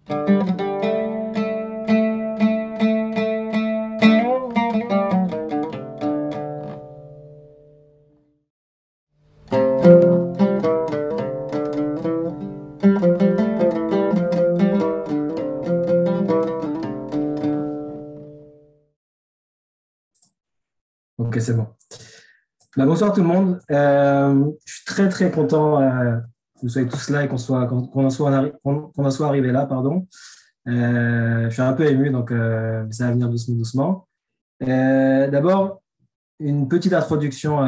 Ok, c'est bon. Bonsoir tout le monde. Je suis très très content que vous soyez tous là et qu'on en soit arrivé là, pardon. Je suis un peu ému, donc ça va venir doucement, doucement. D'abord, une petite introduction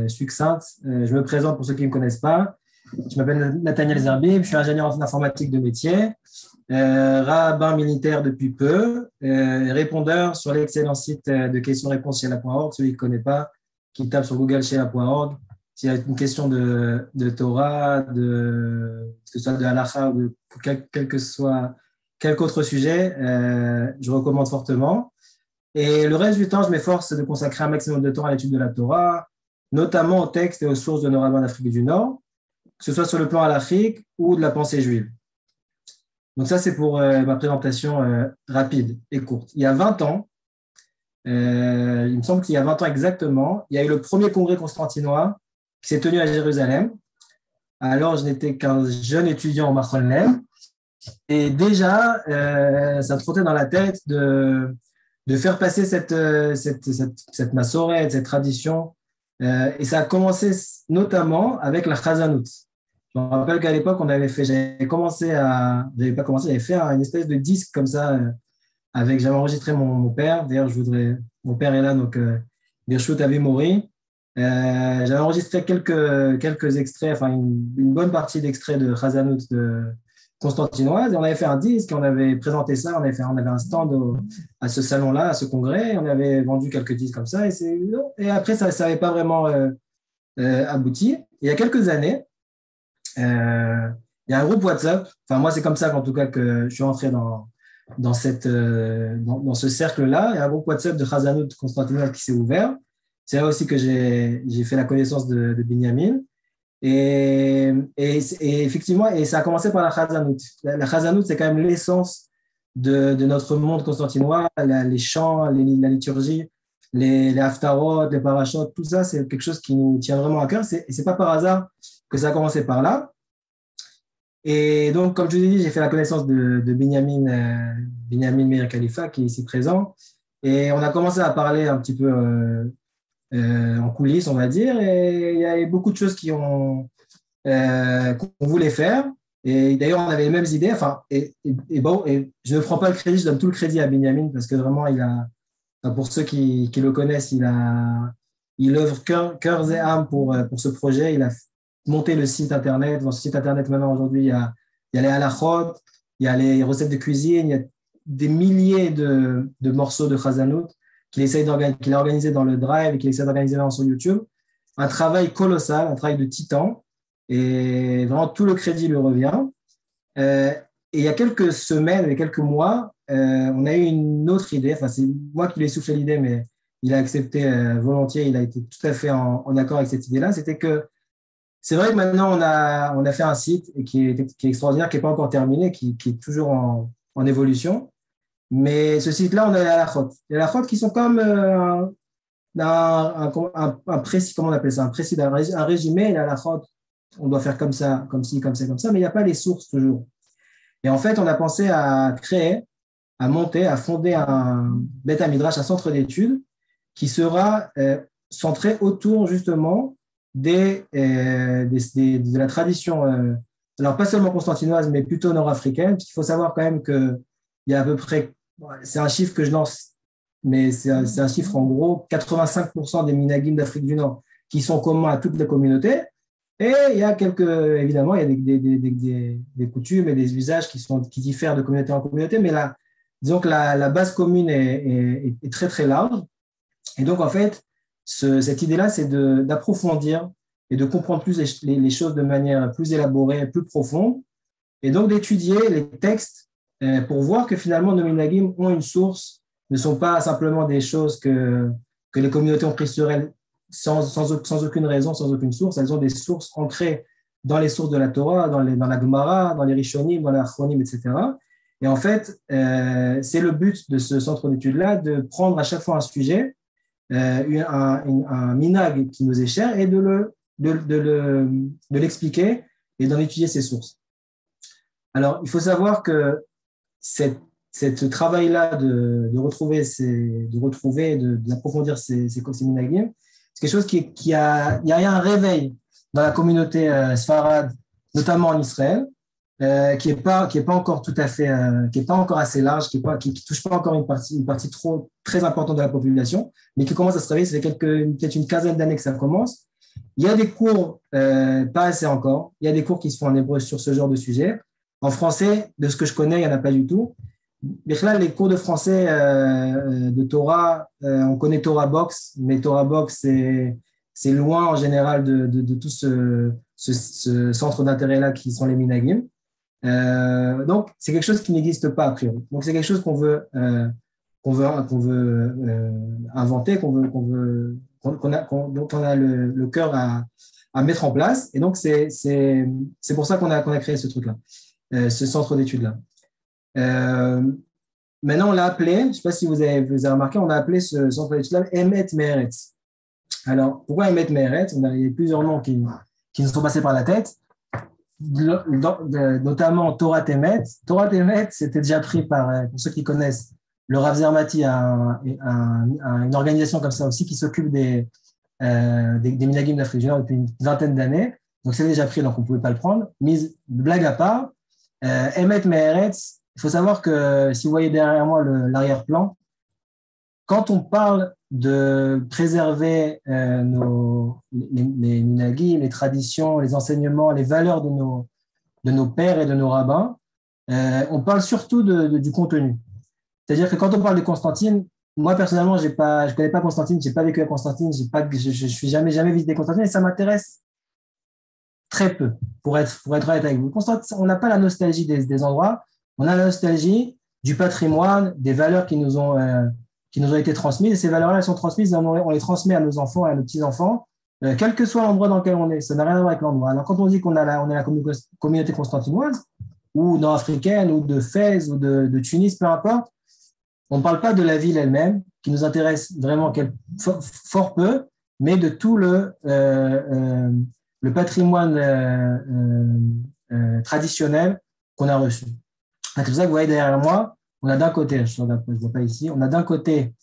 succincte. Je me présente pour ceux qui ne me connaissent pas. Je m'appelle Nathaniel Zerbib, je suis ingénieur en informatique de métier, rabbin militaire depuis peu, répondeur sur l'excellent site de questions-réponses Sheela.org. Celui qui ne connaît pas, qui tape sur Google Sheela.org. S'il y a une question de Torah, que ce soit de halakha ou de quelque autre sujet, je recommande fortement. Et le reste du temps, je m'efforce de consacrer un maximum de temps à l'étude de la Torah, notamment aux textes et aux sources de nos rabbins d'Afrique du Nord, que ce soit sur le plan halachique ou de la pensée juive. Donc ça, c'est pour ma présentation rapide et courte. Il y a 20 ans, il me semble qu'il y a 20 ans exactement, il y a eu le premier congrès constantinois qui s'est tenu à Jérusalem. Alors, je n'étais qu'un jeune étudiant en Machon Lev. Et déjà, ça me trottait dans la tête de faire passer cette massorette, cette tradition. Et ça a commencé notamment avec la Chazanout. Je me rappelle qu'à l'époque, j'avais fait une espèce de disque comme ça, j'avais enregistré mon père. D'ailleurs, mon père est là, donc Birshut Avi Mori. J'avais enregistré quelques extraits, enfin une bonne partie d'extraits de Chazanout constantinoise, et on avait fait un disque, on avait présenté ça, on avait un stand à ce salon-là, à ce congrès, et on avait vendu quelques disques comme ça, et après, ça n'avait pas vraiment abouti. Et il y a quelques années, il y a un groupe WhatsApp, enfin moi c'est comme ça qu'en tout cas que je suis entré dans ce cercle-là. Il y a un groupe WhatsApp de Chazanout constantinoise qui s'est ouvert. C'est là aussi que j'ai fait la connaissance de Binyamin. Et effectivement, et ça a commencé par la Chazanout. La Chazanout, c'est quand même l'essence de notre monde constantinois, les chants, la liturgie, les haftarot, les parachutes, tout ça, c'est quelque chose qui nous tient vraiment à cœur. Et ce n'est pas par hasard que ça a commencé par là. Et donc, comme je vous ai dit, j'ai fait la connaissance de Binyamin Meir Khalifa, qui est ici présent. Et on a commencé à parler un petit peu en coulisses, on va dire. Et il y a beaucoup de choses qu'on voulait faire. Et d'ailleurs, on avait les mêmes idées. Enfin, bon, et je ne prends pas le crédit, je donne tout le crédit à Binyamin parce que vraiment, pour ceux qui le connaissent, il œuvre cœur et âme pour ce projet. Il a monté le site Internet. Dans ce site Internet, maintenant, aujourd'hui, il y a les halachot, il y a les recettes de cuisine, il y a des milliers de morceaux de Chazanout qu'il a organisé dans le Drive et qu'il essaie d'organiser sur YouTube. Un travail colossal, un travail de titan. Et vraiment, tout le crédit lui revient. Et il y a quelques semaines et quelques mois, on a eu une autre idée. Enfin, c'est moi qui lui ai soufflé l'idée, mais il a accepté volontiers. Il a été tout à fait en accord avec cette idée-là. C'était que c'est vrai que maintenant, on a fait un site qui est extraordinaire, qui n'est pas encore terminé, qui est toujours en évolution. Mais ce site-là, on a les halachot. Les halachot qui sont comme un précis, comment on appelle ça, un résumé. Les halachot, on doit faire comme ça, comme ci, comme ça, comme ça, mais il n'y a pas les sources toujours. Et en fait, on a pensé à fonder un Beth Midrash, un centre d'études qui sera centré autour justement de la tradition, alors pas seulement constantinoise, mais plutôt nord-africaine, parce qu'il faut savoir quand même qu'il y a à peu près, c'est un chiffre que je lance, mais c'est un chiffre en gros, 85% des minagim d'Afrique du Nord qui sont communs à toutes les communautés. Et il y a évidemment, il y a des coutumes et des usages qui diffèrent de communauté en communauté, mais disons que la base commune est très, très large. Et donc, en fait, cette idée-là, c'est d'approfondir et de comprendre plus les choses de manière plus élaborée, plus profonde, et donc d'étudier les textes pour voir que finalement, nos minagim ont une source, ne sont pas simplement des choses que les communautés ont prises sur elles sans aucune raison, sans aucune source. Elles ont des sources ancrées dans les sources de la Torah, dans la Gemara, dans les Rishonim, dans les Achronim, etc. Et en fait, c'est le but de ce centre d'études-là, de prendre à chaque fois un sujet, un minag qui nous est cher, et de l'expliquer et d'en étudier ses sources. Alors, il faut savoir que ce travail-là d'approfondir ces minagim, c'est quelque chose il y a un réveil dans la communauté sfarade, notamment en Israël, qui est pas encore tout à fait, qui est pas encore assez large, qui touche pas encore une partie très importante de la population, mais qui commence à se réveiller. Ça fait peut-être une quinzaine d'années que ça commence. Il y a des cours, pas assez encore. Il y a des cours qui se font en hébreu sur ce genre de sujet. En français, de ce que je connais, il n'y en a pas du tout. Mais là, les cours de français de Torah, on connaît Torah Box, mais Torah Box, c'est loin en général de tout ce centre d'intérêt-là qui sont les minagim. Donc, c'est quelque chose qui n'existe pas a priori. Donc, c'est quelque chose qu'on veut inventer, dont on a le cœur à mettre en place. Et donc, c'est pour ça qu'on a créé ce truc-là, ce centre d'études-là. Maintenant, on l'a appelé, je ne sais pas si vous avez remarqué, on a appelé ce centre d'études-là Emet Meretz. Alors, pourquoi Emet Meretz? Il y a plusieurs noms qui nous sont passés par la tête, notamment Torah Emet. Torah Emet, c'était déjà pris par, pour ceux qui connaissent, le Rav Zermati a une organisation comme ça aussi qui s'occupe des minagim d'Afrique du Nord depuis une vingtaine d'années. Donc, c'est déjà pris, donc on ne pouvait pas le prendre. Mais blague à part, Emet Meretz, il faut savoir que si vous voyez derrière moi l'arrière-plan, quand on parle de préserver les minagim, les traditions, les enseignements, les valeurs de nos pères et de nos rabbins, on parle surtout du contenu. C'est-à-dire que quand on parle de Constantine, moi personnellement, je connais pas Constantine, j'ai pas vécu à Constantine, je suis jamais visité Constantine et ça m'intéresse très peu, pour être honnête avec vous. Constantine, on n'a pas la nostalgie des endroits, on a la nostalgie du patrimoine, des valeurs qui nous ont été transmises. Et ces valeurs-là, elles sont transmises et on les transmet à nos enfants et à nos petits-enfants, quel que soit l'endroit dans lequel on est. Ça n'a rien à voir avec l'endroit. Alors, quand on dit on est la communauté constantinoise, ou nord-africaine, ou de Fès, ou de Tunis, peu importe, on ne parle pas de la ville elle-même, qui nous intéresse vraiment fort peu, mais de tout le patrimoine traditionnel qu'on a reçu. C'est pour ça que vous voyez derrière moi, on a d'un côté, je ne vois pas ici, on a d'un côté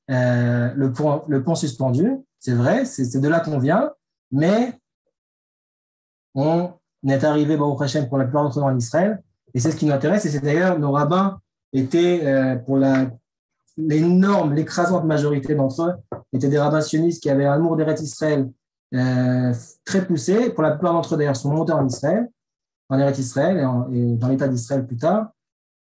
le pont suspendu, c'est vrai, c'est de là qu'on vient, mais on est arrivé Baruch Hashem pour la plupart d'entre nous en Israël, et c'est ce qui nous intéresse, et c'est d'ailleurs nos rabbins étaient, pour l'écrasante majorité d'entre eux, étaient des rabbins sionistes qui avaient un amour d'Eretz Israël très poussé. Pour la plupart d'entre eux, d'ailleurs, sont montés en Israël, en Eretz Israël et dans l'État d'Israël plus tard.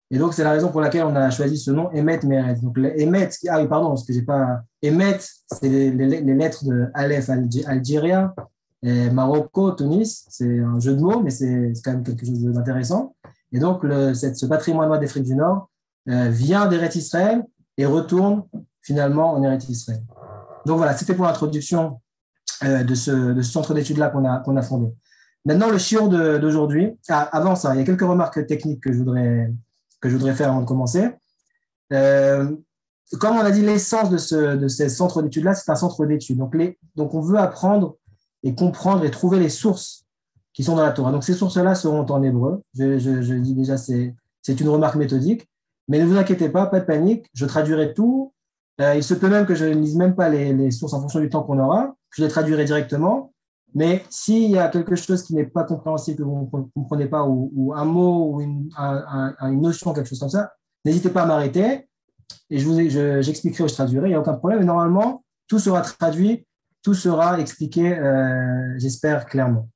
Et donc, c'est la raison pour laquelle on a choisi ce nom, Emet Meretz. Donc, Emet, ah oui, pardon, parce que j'ai pas. Emet, c'est les lettres de Aleph, Algérie, Marocco, Tunis. C'est un jeu de mots, mais c'est quand même quelque chose d'intéressant. Et donc, ce patrimoine d'Afrique du Nord vient d'Eretz Israël et retourne finalement en Eretz Israël. Donc, voilà, c'était pour l'introduction de ce centre d'études-là qu'on a fondé. Maintenant, le shiur d'aujourd'hui. Avant ça, il y a quelques remarques techniques que je voudrais faire avant de commencer. Comme on a dit, l'essence de ce centre d'études-là, c'est un centre d'études. Donc, on veut apprendre et comprendre et trouver les sources qui sont dans la Torah. Donc, ces sources-là seront en hébreu. Je dis déjà, c'est une remarque méthodique. Mais ne vous inquiétez pas, pas de panique, je traduirai tout. Il se peut même que je ne lise même pas les sources en fonction du temps qu'on aura. Je les traduirai directement. Mais s'il y a quelque chose qui n'est pas compréhensible, que vous ne comprenez pas, ou un mot, ou une notion, quelque chose comme ça, n'hésitez pas à m'arrêter et j'expliquerai ou je traduirai, il n'y a aucun problème. Et normalement, tout sera traduit, tout sera expliqué, j'espère, clairement.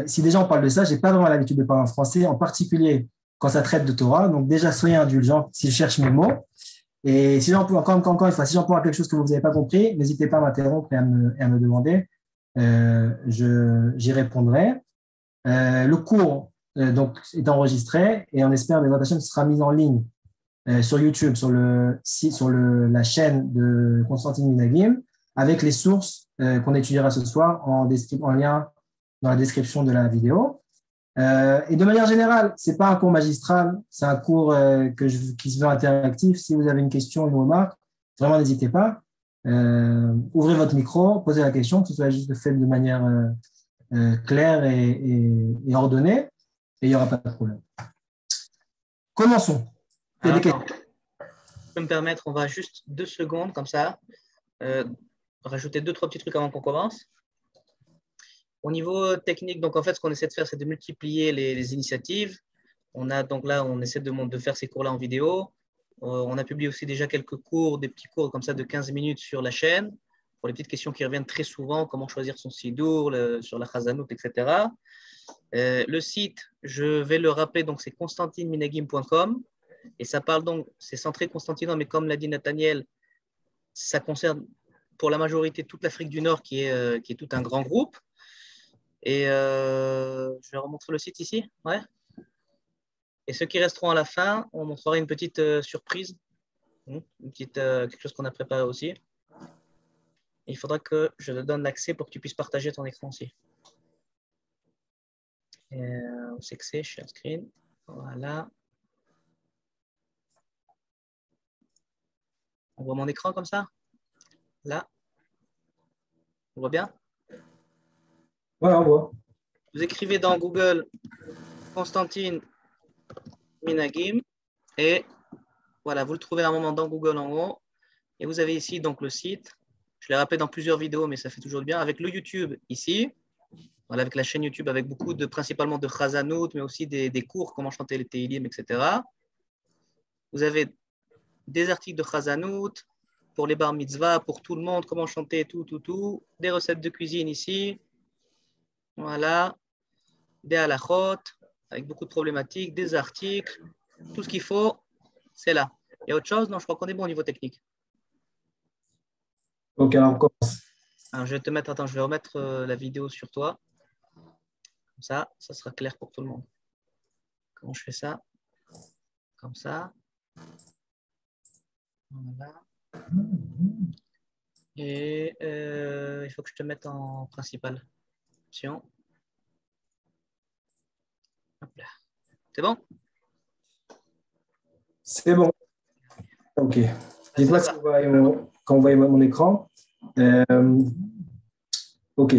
Si déjà on parle de ça, je n'ai pas vraiment l'habitude de parler en français, en particulier quand ça traite de Torah. Donc déjà, soyez indulgents si je cherche mes mots. Et si encore une fois, si j'emploie quelque chose que vous n'avez pas compris, n'hésitez pas à m'interrompre et à me demander. J'y répondrai. Le cours donc, est enregistré et on espère que ce sera mis en ligne sur YouTube, sur la chaîne de Constantine Minagim, avec les sources qu'on étudiera ce soir en lien dans la description de la vidéo. Et de manière générale, ce n'est pas un cours magistral, c'est un cours qui se veut interactif. Si vous avez une question, une remarque, vraiment n'hésitez pas. Ouvrez votre micro, posez la question, que ce soit juste fait de manière claire et ordonnée, et il n'y aura pas de problème. Commençons. Il y a des questions. Je peux me permettre, on va juste 2 secondes comme ça, rajouter 2-3 petits trucs avant qu'on commence. Au niveau technique, donc en fait, ce qu'on essaie de faire, c'est de multiplier les initiatives. On a donc là, on essaie de faire ces cours-là en vidéo. On a publié aussi déjà quelques cours, des petits cours comme ça de 15 minutes sur la chaîne, pour les petites questions qui reviennent très souvent, comment choisir son sidour, sur la chazanout, etc. Le site, je vais le rappeler, donc c'est constantineminagim.com. Et ça parle donc, c'est centré Constantinople, mais comme l'a dit Nathaniel, ça concerne pour la majorité toute l'Afrique du Nord, qui est tout un grand groupe. Et je vais remontrer le site ici. Ouais. Et ceux qui resteront à la fin, on montrera une petite surprise, quelque chose qu'on a préparé aussi. Il faudra que je te donne l'accès pour que tu puisses partager ton écran aussi. C'est que c'est share screen. Voilà. On voit mon écran comme ça? Là? On voit bien? Ouais, on voit. Vous écrivez dans Google Constantine Minagim et voilà, vous le trouvez à un moment dans Google en haut. Et vous avez ici donc le site. Je l'ai rappelé dans plusieurs vidéos, mais ça fait toujours bien. Avec le YouTube ici, voilà, avec la chaîne YouTube, avec beaucoup principalement de chazanout, mais aussi des cours, comment chanter les Teilim, etc. Vous avez des articles de chazanout pour les bar mitzvah, pour tout le monde, comment chanter, tout. Des recettes de cuisine ici. Voilà. Des halachot, avec beaucoup de problématiques, des articles. Tout ce qu'il faut, c'est là. Il y a autre chose? Non, je crois qu'on est bon au niveau technique. Donc, alors, on commence. Alors, je vais te mettre, attends, je vais remettre la vidéo sur toi. Comme ça sera clair pour tout le monde. Comment je fais ça? Comme ça. Voilà. Et il faut que je te mette en principale option. Hop là. C'est bon? C'est bon. OK. Dites-moi si quand vous voyez mon écran. OK.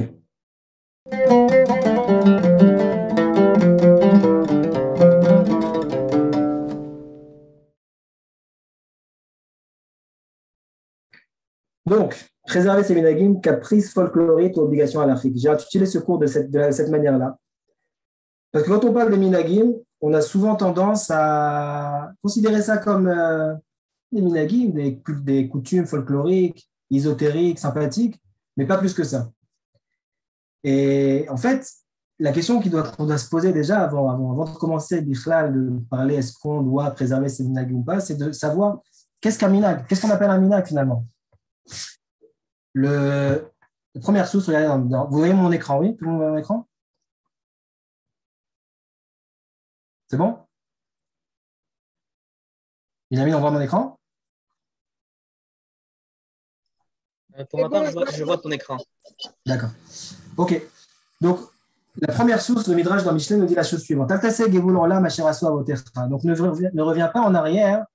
Donc, préserver ses minagim, caprice folklorique ou obligation à l'Afrique. J'ai intitulé ce cours de cette manière-là. Parce que quand on parle des minagim, on a souvent tendance à considérer ça comme des minagim, des coutumes folkloriques, ésotériques, sympathiques, mais pas plus que ça. Et en fait, la question qu'on doit se poser déjà avant de commencer de parler est-ce qu'on doit préserver ces minagim ou pas, c'est de savoir qu'est-ce qu'un minag, qu'est-ce qu'on appelle un minag finalement. La première source, regardez, vous voyez mon écran, oui? Tout le monde voit mon écran? C'est bon? Benjamin, on voit mon écran? Pour ma part, je vois ton écran. D'accord. OK. Donc, la première source, le Midrash dans Michelet nous dit la chose suivante. Donc, ne reviens pas en arrière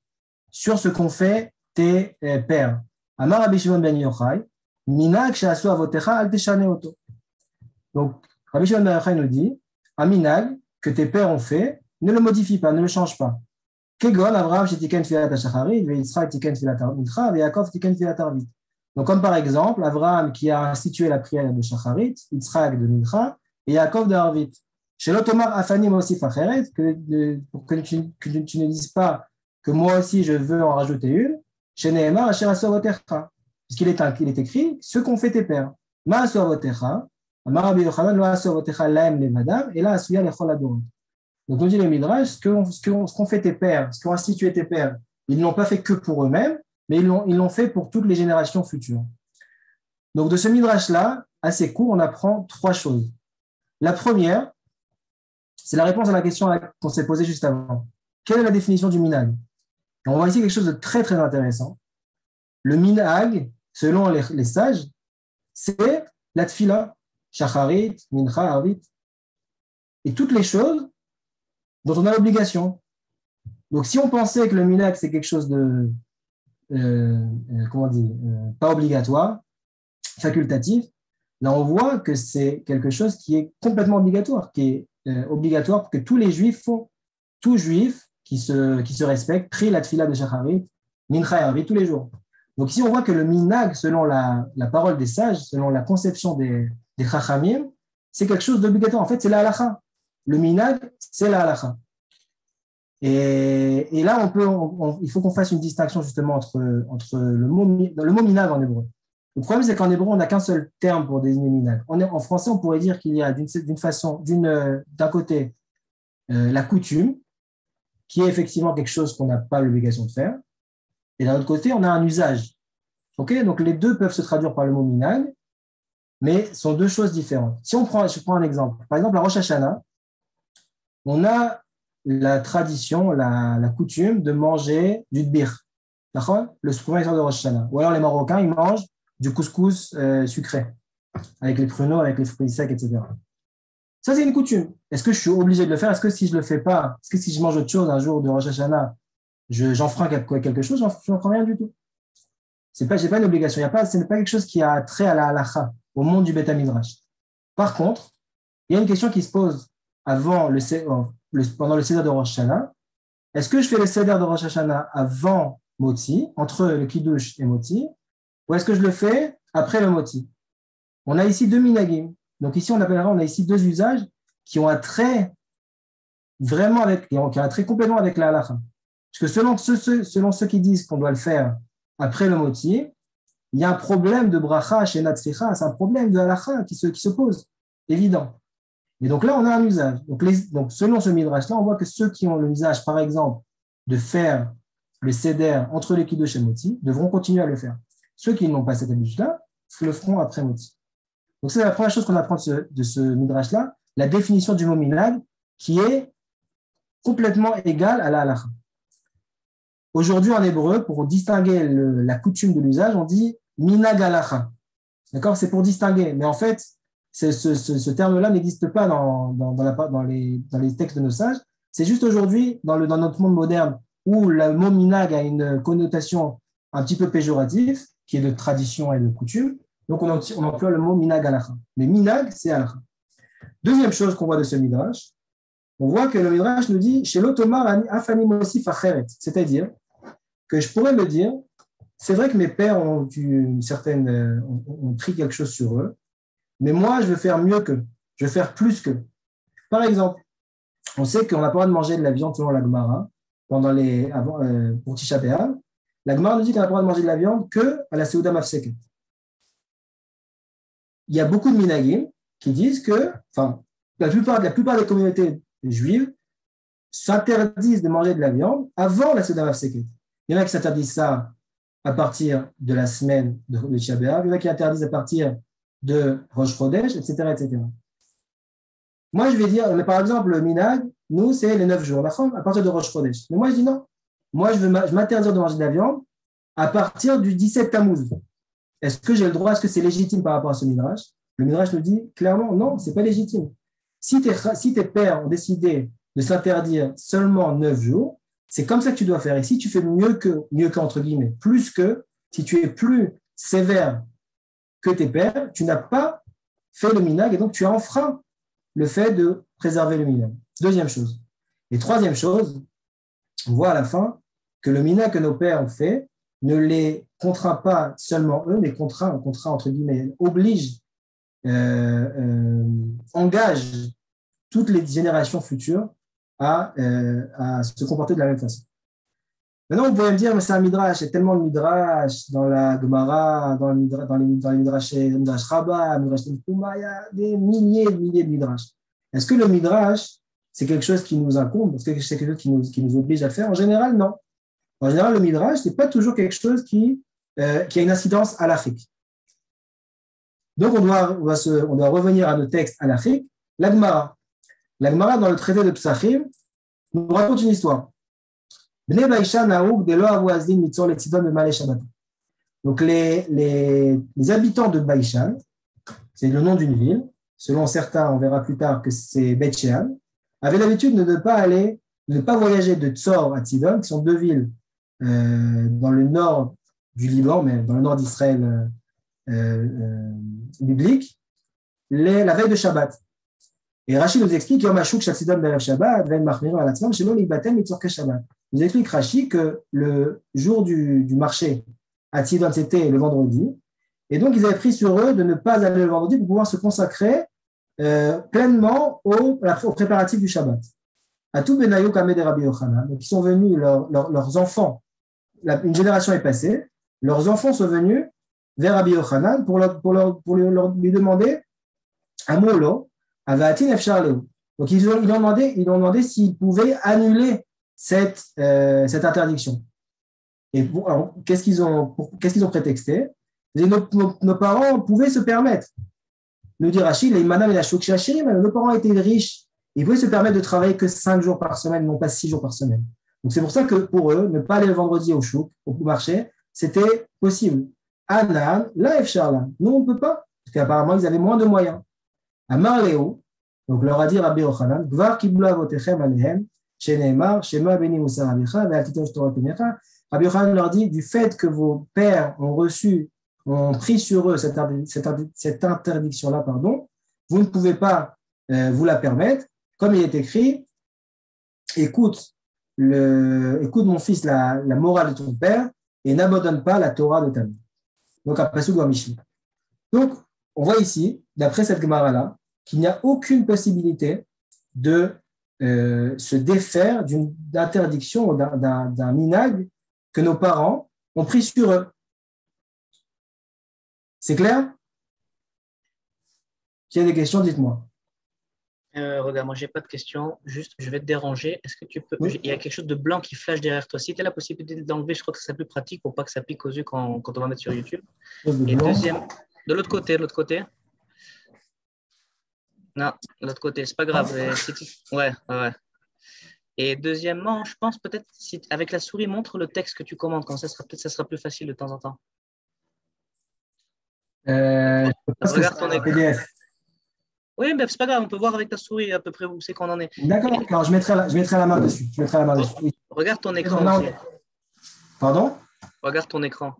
sur ce qu'ont fait tes pères. Amar Rabbi Shimon ben Yochai, minag she'asu avotecha al teshane oto. Donc, Rabbi Shimon ben Yochai nous dit, un minag que tes pères ont fait, ne le modifie pas, ne le change pas. Kegon, Avraham shetiken filat ha-shacharit, ve'Yitzchak tiken filat mincha, ve'Yaakov tiken filat arvit. Donc, comme par exemple, Avraham qui a institué la prière de Shacharit, Yitzchak de mincha, et Yaakov de arvit. Chez l'Otomar Afani Mosif Acheret, pour que tu ne dises pas que moi aussi je veux en rajouter une, chez Nehemar Asher asu avotecha, puisqu'il est écrit ce qu'ont fait tes pères. Ma asu avotecha, Amar Rabbi Yochanan lo asu avotecha laem levadam, et là asuya lechol adorot. Donc, on dit le Midrash, ce qu'ont fait tes pères, ce qu'ont institué tes pères, ils ne l'ont pas fait que pour eux-mêmes, mais ils l'ont fait pour toutes les générations futures. Donc, de ce Midrash-là, assez court, on apprend 3 choses. La première, c'est la réponse à la question qu'on s'est posée juste avant. Quelle est la définition du minhag? Et on voit ici quelque chose de très, très intéressant. Le minhag, selon les sages, c'est la tfila. shacharit, mincha, arvit, et toutes les choses dont on a l'obligation. Donc, si on pensait que le minhag, c'est quelque chose de, comment dire, pas obligatoire, facultatif, là, on voit que c'est quelque chose qui est complètement obligatoire, qui est obligatoire pour que tous les juifs font. Tout juif qui se respecte prie la tfila de shacharit, mincha et arvit tous les jours. Donc, ici, on voit que le minhag, selon la parole des sages, selon la conception des chachamim, c'est quelque chose d'obligatoire. En fait, c'est la halakha. Le minhag, c'est la halakha. Et là, il faut qu'on fasse une distinction justement entre le mot minhag en hébreu. Le problème, c'est qu'en hébreu, on n'a qu'un seul terme pour désigner minhag. En français, on pourrait dire qu'il y a d'un côté la coutume, qui est effectivement quelque chose qu'on n'a pas l'obligation de faire. Et d'un autre côté, on a un usage. Okay, donc, les deux peuvent se traduire par le mot minhag, mais sont deux choses différentes. Si je prends un exemple. Par exemple, à Rosh Hashanah, on a la tradition, la coutume de manger du tbir, le premier jour de Rosh Hashanah. Ou alors, les Marocains, ils mangent du couscous sucré, avec les pruneaux, avec les fruits secs, etc. Ça, c'est une coutume. Est-ce que je suis obligé de le faire? Est-ce que si je ne le fais pas, est-ce que si je mange autre chose un jour de Rosh Hashanah, j'enfreins quelque chose? Je n'enfreins rien du tout. Je n'ai pas une obligation. Ce n'est pas quelque chose qui a trait à la halakha, au monde du Beth Midrash. Par contre, il y a une question qui se pose pendant le Seder de Rosh Hashanah. Est-ce que je fais le Seder de Rosh Hashanah avant Moti, entre le Kiddush et Moti, ou est-ce que je le fais après le Moti? On a ici deux minagim. Donc ici, on a ici deux usages qui ont un trait complètement avec la halakha. Parce que selon ceux qui disent qu'on doit le faire après le moti, il y a un problème de bracha chez Natsricha, c'est un problème de halakha qui se pose, évident. Et donc là, on a un usage. Donc selon ce midrash-là, on voit que ceux qui ont l'usage, par exemple, de faire le seder entre le kiddush et le moti, devront continuer à le faire. Ceux qui n'ont pas cette habitude-là, le feront après moti. Donc c'est la première chose qu'on apprend de ce midrash-là, la définition du mot minhag, qui est complètement égale à la halakha. Aujourd'hui, en hébreu, pour distinguer la coutume de l'usage, on dit minhag halakha. D'accord? C'est pour distinguer. Mais en fait, ce terme-là n'existe pas dans les textes de nos sages. C'est juste aujourd'hui, dans notre monde moderne, où le mot minhag a une connotation un petit peu péjorative, qui est de tradition et de coutume. Donc, on emploie le mot minhag halakha. Mais minhag, c'est halakha. Deuxième chose qu'on voit de ce midrash, on voit que le midrash nous dit chez l'otomar afani mosif acheret, c'est-à-dire que je pourrais me dire, c'est vrai que mes pères ont pris quelque chose sur eux, mais moi, je veux faire mieux qu'eux, je veux faire plus qu'eux. Par exemple, on sait qu'on n'a pas le droit de manger de la viande selon la Gemara, pour Tisha B'Av. La Gemara nous dit qu'on n'a pas le droit de manger de la viande qu'à la Seuda Mafseket. Il y a beaucoup de minagim qui disent que, la plupart des communautés juives s'interdisent de manger de la viande avant la Seuda Mafseket. Il y en a qui s'interdisent ça à partir de la semaine de Tisha B'Av, il y en a qui interdisent à partir de Rosh Chodesh, etc., etc. Moi, je vais dire, mais par exemple, le minhag, nous, c'est les 9 jours, à partir de Rosh Chodesh. Mais moi, je dis non. Moi, je m'interdire de manger de la viande à partir du 17 Tammuz. Est-ce que j'ai le droit? Est-ce que c'est légitime par rapport à ce midrash? Le midrash nous dit clairement, non, ce n'est pas légitime. Si tes pères ont décidé de s'interdire seulement 9 jours, c'est comme ça que tu dois faire. Et si tu fais mieux qu'entre guillemets, plus que, si tu es plus sévère que tes pères, tu n'as pas fait le minhag et donc tu as enfreint le fait de préserver le minhag. Deuxième chose. Et troisième chose, on voit à la fin que le minhag que nos pères ont fait ne les contraint pas seulement eux, mais contraint entre guillemets, oblige, engage toutes les générations futures à se comporter de la même façon. Maintenant, vous pouvez me dire, mais c'est un midrash, il y a tellement de midrash dans la Gemara, dans les midrash Rabbah, midrash Tanhuma, il y a des milliers de midrash. Est-ce que le midrash, c'est quelque chose qui nous incombe? Est-ce que c'est quelque chose qui nous oblige à faire? En général, non. En général, le midrash, ce n'est pas toujours quelque chose qui a une incidence halachique. Donc, on doit revenir à nos textes halachiques. La Gemara, dans le traité de Psachim, nous raconte une histoire. Donc, les habitants de Baïshan, c'est le nom d'une ville, selon certains, on verra plus tard que c'est Beth Shean, avait l'habitude de ne pas voyager de Tzor à Tzidon, qui sont deux villes dans le nord du Liban, mais dans le nord d'Israël biblique, la veille de Shabbat. Et Rachid nous explique Yom HaShuk Shabbat Berev Shabbat, Ven Machmirim Alatzmam, Shelo Libatem Mitzorke Shabbat. Nous explique Rachid que le jour du marché à Tzidon, c'était le vendredi. Et donc, ils avaient pris sur eux de ne pas aller le vendredi pour pouvoir se consacrer pleinement aux préparatifs du Shabbat. À tout Benayo Kameh de Rabbi Yochanan. Donc, ils sont venus, leurs enfants, une génération est passée, leurs enfants sont venus vers Rabbi Yochanan pour lui demander un mot. Donc, ils ont demandé s'ils pouvaient annuler cette interdiction. Et qu'est-ce qu'ils ont prétexté? Nos parents pouvaient se permettre. Nous dit Rachid, nos parents étaient riches. Ils pouvaient se permettre de travailler que 5 jours par semaine, non pas 6 jours par semaine. Donc, c'est pour ça que pour eux, ne pas aller le vendredi au chouk, au marché, c'était possible. Anan, la Efsharlan. Nous, on ne peut pas. Parce qu'apparemment, ils avaient moins de moyens. Amar Léo, donc leur a dit Rabbi Yochanan, Gvar kibla avotechem alehem, sheneemar, shema beni musa rabicha, ve'altiton shtorah temecha. Rabbi Yochanan leur dit, du fait que vos pères ont pris sur eux cette interdiction-là, vous ne pouvez pas vous la permettre. Comme il est écrit, écoute mon fils la morale de ton père et n'abandonne pas la Torah de ta vie. Donc, à Pasuk ou Mishnah. Donc, on voit ici, d'après cette Gemara-là, qu'il n'y a aucune possibilité de se défaire d'une interdiction ou d'un minag que nos parents ont pris sur eux. C'est clair? S'il y a des questions, dites-moi. Regarde, moi, je n'ai pas de questions. Juste, je vais te déranger. Est-ce que tu peux… Oui. Il y a quelque chose de blanc qui flash derrière toi. Si tu as la possibilité d'enlever, je crois que c'est plus pratique pour pas que ça pique aux yeux quand on va mettre sur YouTube. Et deuxième, de l'autre côté. Non, de l'autre côté, c'est pas grave. Ouais. Et deuxièmement, je pense peut-être, si avec la souris, montre le texte que tu commandes. Comme ça, ça sera plus facile de temps en temps. Regarde ton écran. PDF. Oui, mais c'est pas grave, on peut voir avec ta souris à peu près où c'est qu'on en est. D'accord, alors je mettrai la main dessus. Oui. Regarde ton écran aussi. Pardon? Regarde ton écran.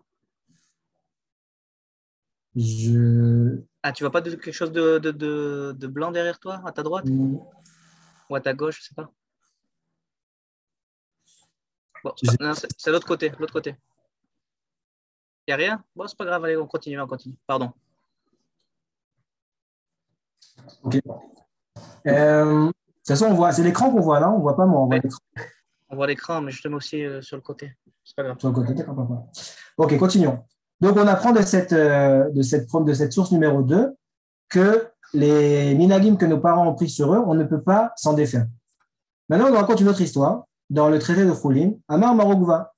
Ah, tu vois pas quelque chose de blanc derrière toi, à ta droite? Ou à ta gauche, je sais pas. Bon, c'est l'autre côté. Il n'y a rien? Bon, c'est pas grave, allez, on continue. Pardon. Ok. De toute façon, c'est l'écran qu'on voit là, on ne voit pas moi. On voit l'écran, mais je te mets aussi sur le côté. C'est pas grave. Sur le côté, d'accord, papa. Ok, continuons. Donc, on apprend de cette source numéro 2 que les minagim que nos parents ont pris sur eux, on ne peut pas s'en défaire. Maintenant, on raconte une autre histoire dans le traité de Choulin. Amar Marogva.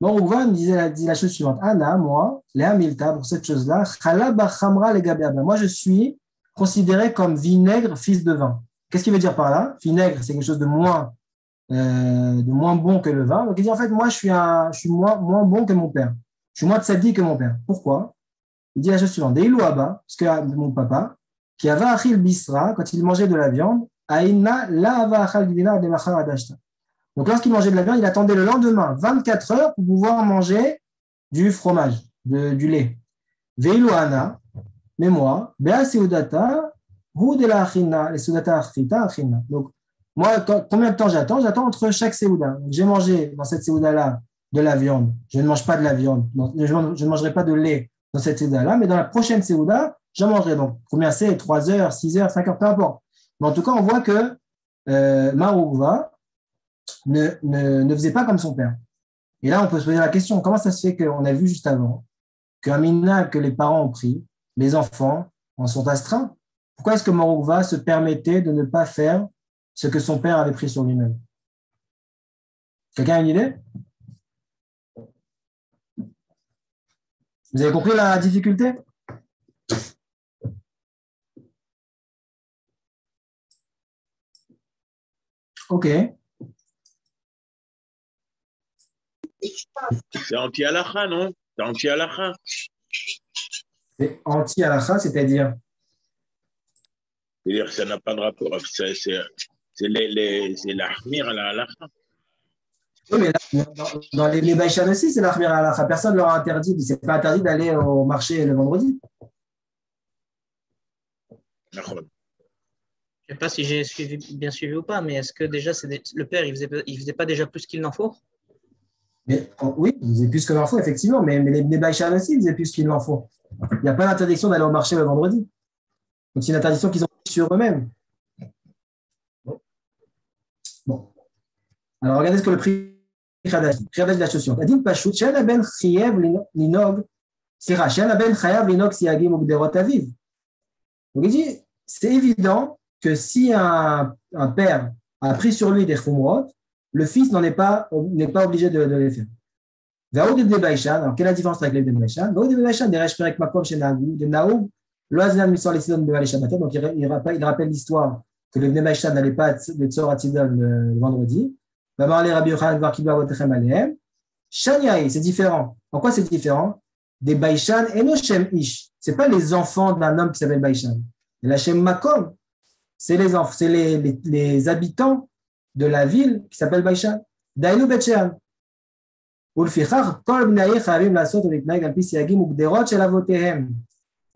Marogva nous dit la chose suivante. Anna, moi, Léa Milta, pour cette chose-là, Chalaba Chamra Legabeaba. Moi, je suis considéré comme vinaigre, fils de vin. Qu'est-ce qu'il veut dire par là? Vinaigre, c'est quelque chose de moins bon que le vin. Donc, il dit en fait, moi, je suis moins bon que mon père. Je suis moins tzaddik que mon père. Pourquoi? Il dit la chose suivante. Deilou Abba, parce que mon papa, qui avait achil bisra, quand il mangeait de la viande, aïna la ava achal gvina de machar adashta. Donc, lorsqu'il mangeait de la viande, il attendait le lendemain 24 heures pour pouvoir manger du fromage, du lait. Veilou ana, mais moi, bea seudata, hu de la achina, les seudata achita achina. Donc, moi, combien de temps j'attends? J'attends entre chaque séouda. J'ai mangé dans cette séouda-là de la viande. Je ne mange pas de la viande. Je ne mangerai pas de lait dans cette séouda-là, mais dans la prochaine séouda, j'en mangerai. Donc, combien c'est? 3 heures, 6 heures, 5 heures, peu importe. Mais en tout cas, on voit que Maroukva ne faisait pas comme son père. Et là, on peut se poser la question, comment ça se fait qu'on a vu juste avant qu'un minag que les parents ont pris, les enfants en sont astreints? Pourquoi est-ce que Maroukva se permettait de ne pas faire ce que son père avait pris sur lui-même? Quelqu'un a une idée? Vous avez compris la difficulté? Ok. C'est anti-halakha, non? C'est anti-halakha. C'est anti-halakha, c'est-à-dire? C'est-à-dire que ça n'a pas de rapport. C'est l'ahmir à la halakha. Oui, mais là, dans les Baïchan aussi, c'est l'Ahmir al-Akha. Personne ne leur a interdit, c'est pas interdit d'aller au marché le vendredi. D'accord. Je ne sais pas si j'ai bien suivi ou pas, mais est-ce que déjà le père, il faisait pas déjà plus qu'il n'en faut? Mais, oui, ils faisaient plus que l'en faut, effectivement, mais les Baïchan aussi, ils faisaient plus qu'il n'en faut. Il n'y a pas d'interdiction d'aller au marché le vendredi. Donc, c'est une interdiction qu'ils ont prise sur eux-mêmes. Bon. Alors, regardez ce que le prix Khadash dit la chaussure. Adin Pachout, Shana ben Chiev Linog, Sira, Shana ben Chayav Linog Siagim Ugderot Aviv. Donc, il dit, c'est évident que si un père a pris sur lui des khumrot, le fils n'est pas obligé de les faire. Alors, quelle est la différence avec les Baïchan? Donc, il rappelle l'histoire que les Baïchan n'allaient pas de Tzor Atzidon le vendredi. C'est différent. En quoi c'est différent? Des Baïchan et nos Shem Ish. Ce n'est pas les enfants d'un homme qui s'appelle Baïchan. La Shem Makom, c'est les habitants de la ville qui s'appelle Baïchan. Daïnou Betchean. ולפיכך כל בני חייבים לעשות ולהתנהג על פי סייגים וגדרות של אבותיהם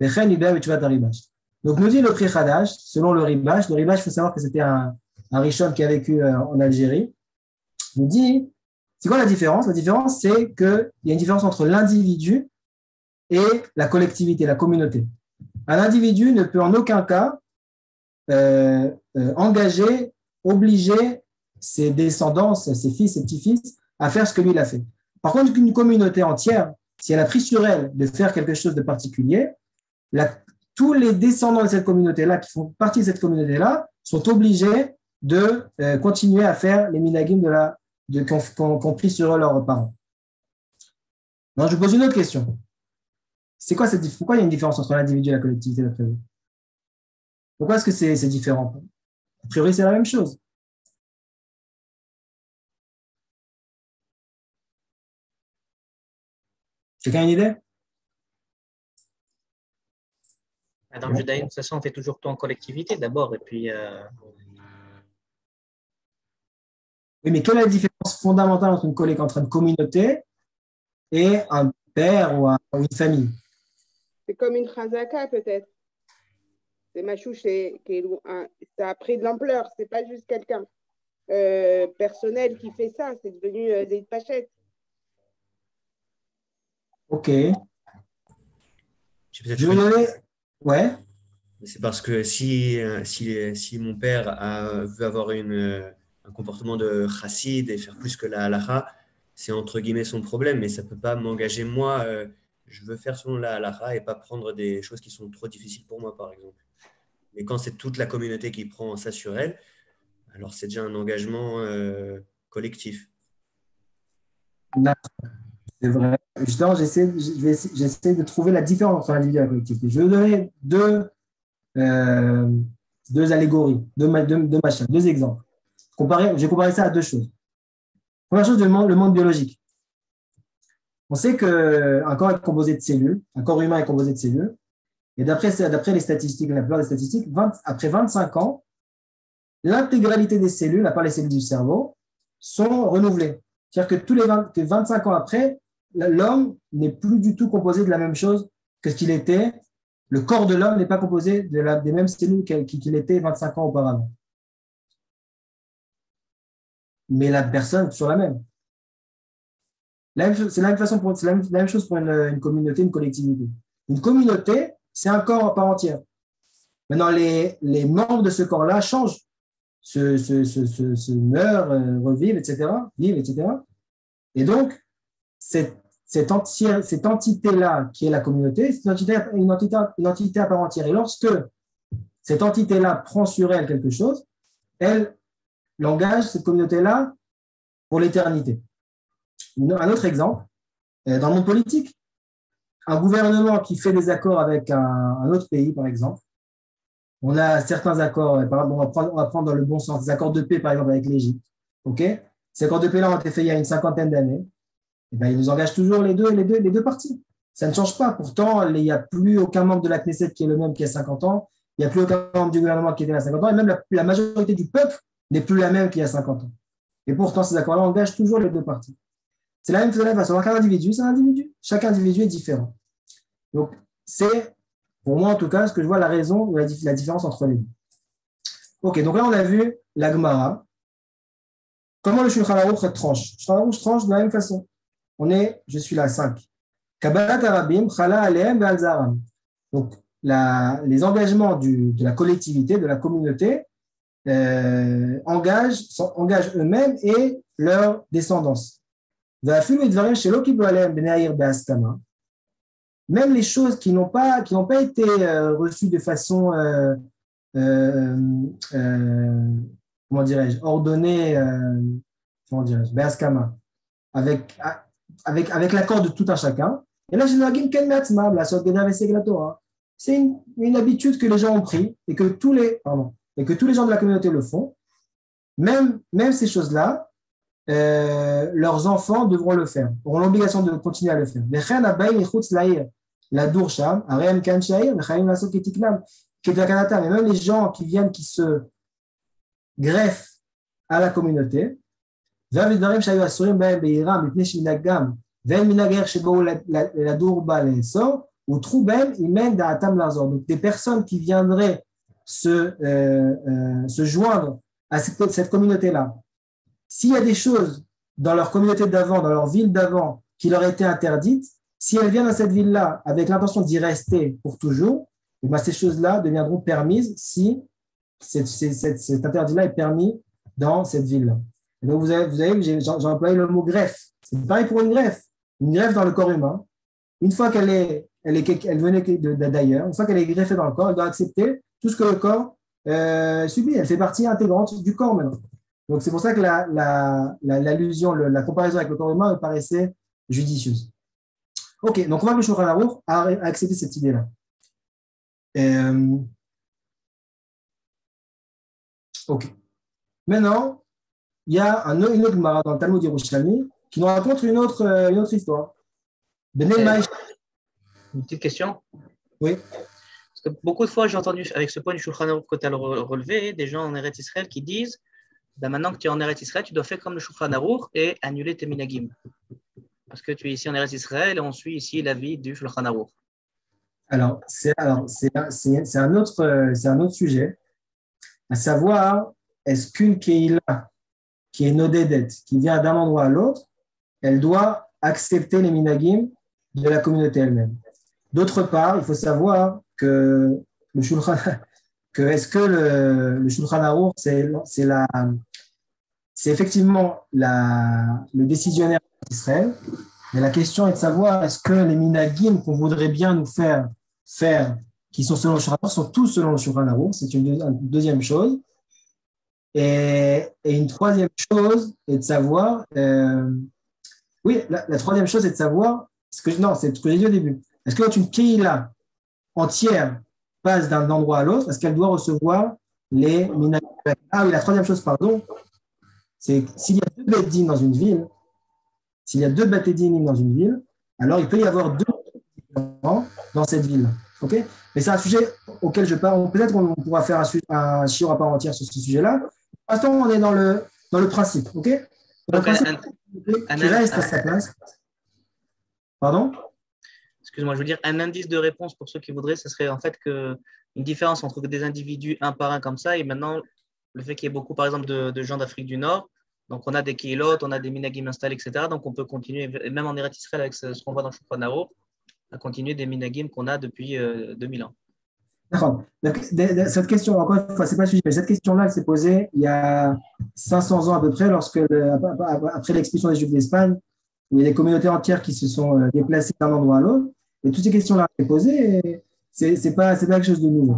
וכן ידע בתשובת הריבש. Donc nous dit le Pri Hadash, selon le Ribash, il faut savoir que c'était un Rishon qui a vécu en Algérie, nous dit, c'est quoi la différence? La différence, c'est qu'il y a une différence entre l'individu et la collectivité, la communauté. Un individu ne peut en aucun cas engager, obliger ses descendants, ses fils, ses petits-fils à faire ce que lui il a fait. Par contre, une communauté entière, si elle a pris sur elle de faire quelque chose de particulier, tous les descendants de cette communauté-là, qui font partie de cette communauté-là, sont obligés de continuer à faire les minagim qu'ont pris sur eux leurs parents. Donc, je vous pose une autre question. C'est quoi pourquoi il y a une différence entre l'individu et la collectivité d'après vous? Pourquoi est-ce que c'est différent? A priori, c'est la même chose. Quelqu'un a une idée? Dans le judaïsme, de toute façon, on fait toujours tout en collectivité d'abord, et puis. Oui, mais quelle est la différence fondamentale entre une communauté et un père ou une famille? C'est comme une chazaka, peut-être. C'est Machou, ça a pris de l'ampleur. C'est pas juste quelqu'un personnel qui fait ça. C'est devenu des pachettes. Ok. Je vais vous donner. Ouais. C'est parce que si mon père veut avoir un comportement de chassid et faire plus que la halakha, c'est entre guillemets son problème, mais ça ne peut pas m'engager moi. Je veux faire selon la halakha et pas prendre des choses qui sont trop difficiles pour moi, par exemple. Mais quand c'est toute la communauté qui prend ça sur elle, alors c'est déjà un engagement collectif. C'est vrai. Justement, j'essaie de trouver la différence entre l'individu et la collectivité. Je vais vous donner deux allégories, deux machins, deux exemples. Je vais comparer ça à deux choses. Première chose, le monde biologique. On sait qu'un corps est composé de cellules, un corps humain est composé de cellules, et d'après les statistiques, la plupart des statistiques, après 25 ans, l'intégralité des cellules, à part les cellules du cerveau, sont renouvelées. C'est-à-dire que 25 ans après, l'homme n'est plus du tout composé de la même chose que ce qu'il était. Le corps de l'homme n'est pas composé des mêmes cellules qu'il était 25 ans auparavant. Mais la personne est toujours la même. C'est la même chose pour une communauté, une collectivité. Une communauté, c'est un corps à part entière. Maintenant, les membres de ce corps-là changent, se meurent, revivent, etc., vivent, etc. Et donc, cette entité-là, qui est la communauté, c'est une entité à part entière. Et lorsque cette entité-là prend sur elle quelque chose, elle engage cette communauté-là pour l'éternité. Un autre exemple, dans le monde politique, un gouvernement qui fait des accords avec un autre pays, par exemple, on a certains accords, par exemple, on va prendre dans le bon sens, des accords de paix, par exemple, avec l'Égypte. Okay, ces accords de paix-là ont été faits il y a une cinquantaine d'années. Et bien, ils nous engagent toujours les deux parties. Ça ne change pas. Pourtant, il n'y a plus aucun membre de la Knesset qui est le même qu'il y a 50 ans. Il n'y a plus aucun membre du gouvernement qui était là à 50 ans, et même la majorité du peuple n'est plus la même qu'il y a 50 ans. Et pourtant, ces accords-là engagent toujours les deux parties. C'est la même façon. Chaque individu, c'est un individu. Chaque individu est différent. Donc, c'est, pour moi en tout cas, ce que je vois la raison de la différence entre les deux. Ok, donc là, on a vu la Gemara. Comment le Shulchan Aruch tranche? Le Shulchan Aruch tranche de la même façon. Je suis là, 5. Kabbalat Arabim, Chala Aleem Ve'al Zaram. Donc, les engagements de la collectivité, de la communauté, engagent eux-mêmes et leur descendance. Même les choses qui n'ont pas été reçues de façon, comment dirais-je, ordonnée, comment dirais-je, be'askama, avec l'accord de tout un chacun. Et là, c'est une habitude que les gens ont pris et que tous les gens de la communauté le font. Même ces choses-là, leurs enfants devront le faire, auront l'obligation de continuer à le faire. Mais même les gens qui viennent, qui se greffent à la communauté, donc des personnes qui viendraient se joindre à cette communauté-là. S'il y a des choses dans leur communauté d'avant, dans leur ville d'avant, qui leur étaient interdites, si elles viennent dans cette ville-là avec l'intention d'y rester pour toujours, et bien ces choses-là deviendront permises si cet interdit-là est permis dans cette ville-là. Et donc, vous avez j'ai employé le mot greffe. C'est pareil pour une greffe. Une greffe dans le corps humain. Une fois qu'elle venait d'ailleurs, une fois qu'elle est greffée dans le corps, elle doit accepter tout ce que le corps subit. Elle fait partie intégrante du corps maintenant. Donc, c'est pour ça que l'allusion, la comparaison avec le corps humain me paraissait judicieuse. Ok, donc on va le Shulchan Aruch à accepter cette idée-là. Ok. Maintenant, il y a une autre Gemara dans le Talmud Yerushalmi qui nous raconte une autre histoire. Une petite question. Oui. Parce que beaucoup de fois, j'ai entendu avec ce point du Shulchan Aruch que tu as relevé, des gens en Eretz Israël qui disent maintenant que tu es en Eretz Israël, tu dois faire comme le Shulchan Aruch et annuler tes minagim. Parce que tu es ici en Eretz Israël et on suit ici la vie du Shulchan Aruch. Alors, c'est un autre sujet, à savoir, est-ce qu'une Keila qui est nodédet, qui vient d'un endroit à l'autre, elle doit accepter les minagim de la communauté elle-même. D'autre part, il faut savoir que le Shulchan Aruch, c'est effectivement le décisionnaire d'Israël, mais la question est de savoir est-ce que les minagim qu'on voudrait bien nous faire, qui sont selon le Shulchan Aruch, sont tous selon le Shulchan Aruch. C'est une deuxième chose. Et une troisième chose est de savoir, la troisième chose est de savoir, c'est ce que j'ai dit au début. Est-ce que quand une Keila entière passe d'un endroit à l'autre, est-ce qu'elle doit recevoir les minagim? Ah oui, la troisième chose, pardon, c'est s'il y a deux beddin dans une ville, dans une ville, alors il peut y avoir deux dans cette ville. Okay, mais c'est un sujet auquel je parle. Peut-être qu'on pourra faire un shiur à part entière sur ce sujet-là. Pour l'instant, on est dans le principe. Okay, dans le principe, qui reste à sa place. Pardon? Excuse-moi, je veux dire, un indice de réponse pour ceux qui voudraient, ce serait en fait une différence entre des individus un par un comme ça et maintenant le fait qu'il y ait beaucoup, par exemple, de gens d'Afrique du Nord. Donc, on a des Keilot, on a des minagim installés, etc. Donc, on peut continuer, même en Eretz Israël, avec ce qu'on voit dans le Shulchan Aruch, à continuer des minagim qu'on a depuis 2000 ans. D'accord. Cette question, encore une fois, ce n'est pas le sujet, mais cette question-là, elle s'est posée il y a 500 ans à peu près, après l'expulsion des Juifs d'Espagne, où il y a des communautés entières qui se sont déplacées d'un endroit à l'autre. Et toutes ces questions-là ont été posées, et ce n'est pas quelque chose de nouveau.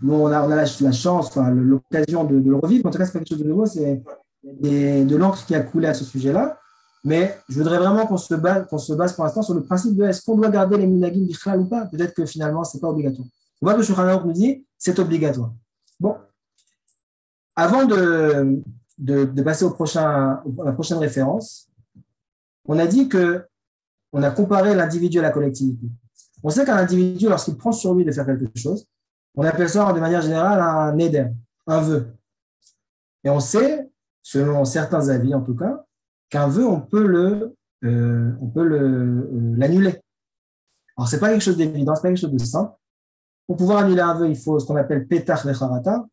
Nous, on a la chance, l'occasion de le revivre. En tout cas, ce n'est pas quelque chose de nouveau, c'est de l'encre qui a coulé à ce sujet-là. Mais je voudrais vraiment qu'on se base pour l'instant sur le principe de est-ce qu'on doit garder les minagim bichlal ou pas. Peut-être que finalement, ce n'est pas obligatoire. On voit que le Shulchan Aruch nous dit c'est obligatoire. Bon. Avant de passer à la prochaine référence, on a dit qu'on a comparé l'individu à la collectivité. On sait qu'un individu, lorsqu'il prend sur lui de faire quelque chose, On appelle ça de manière générale un neder, un vœu. Et on sait, selon certains avis en tout cas, qu'un vœu, on peut l'annuler. Alors, ce n'est pas quelque chose d'évident, ce n'est pas quelque chose de simple. Pour pouvoir annuler un vœu, il faut ce qu'on appelle petach lecharata.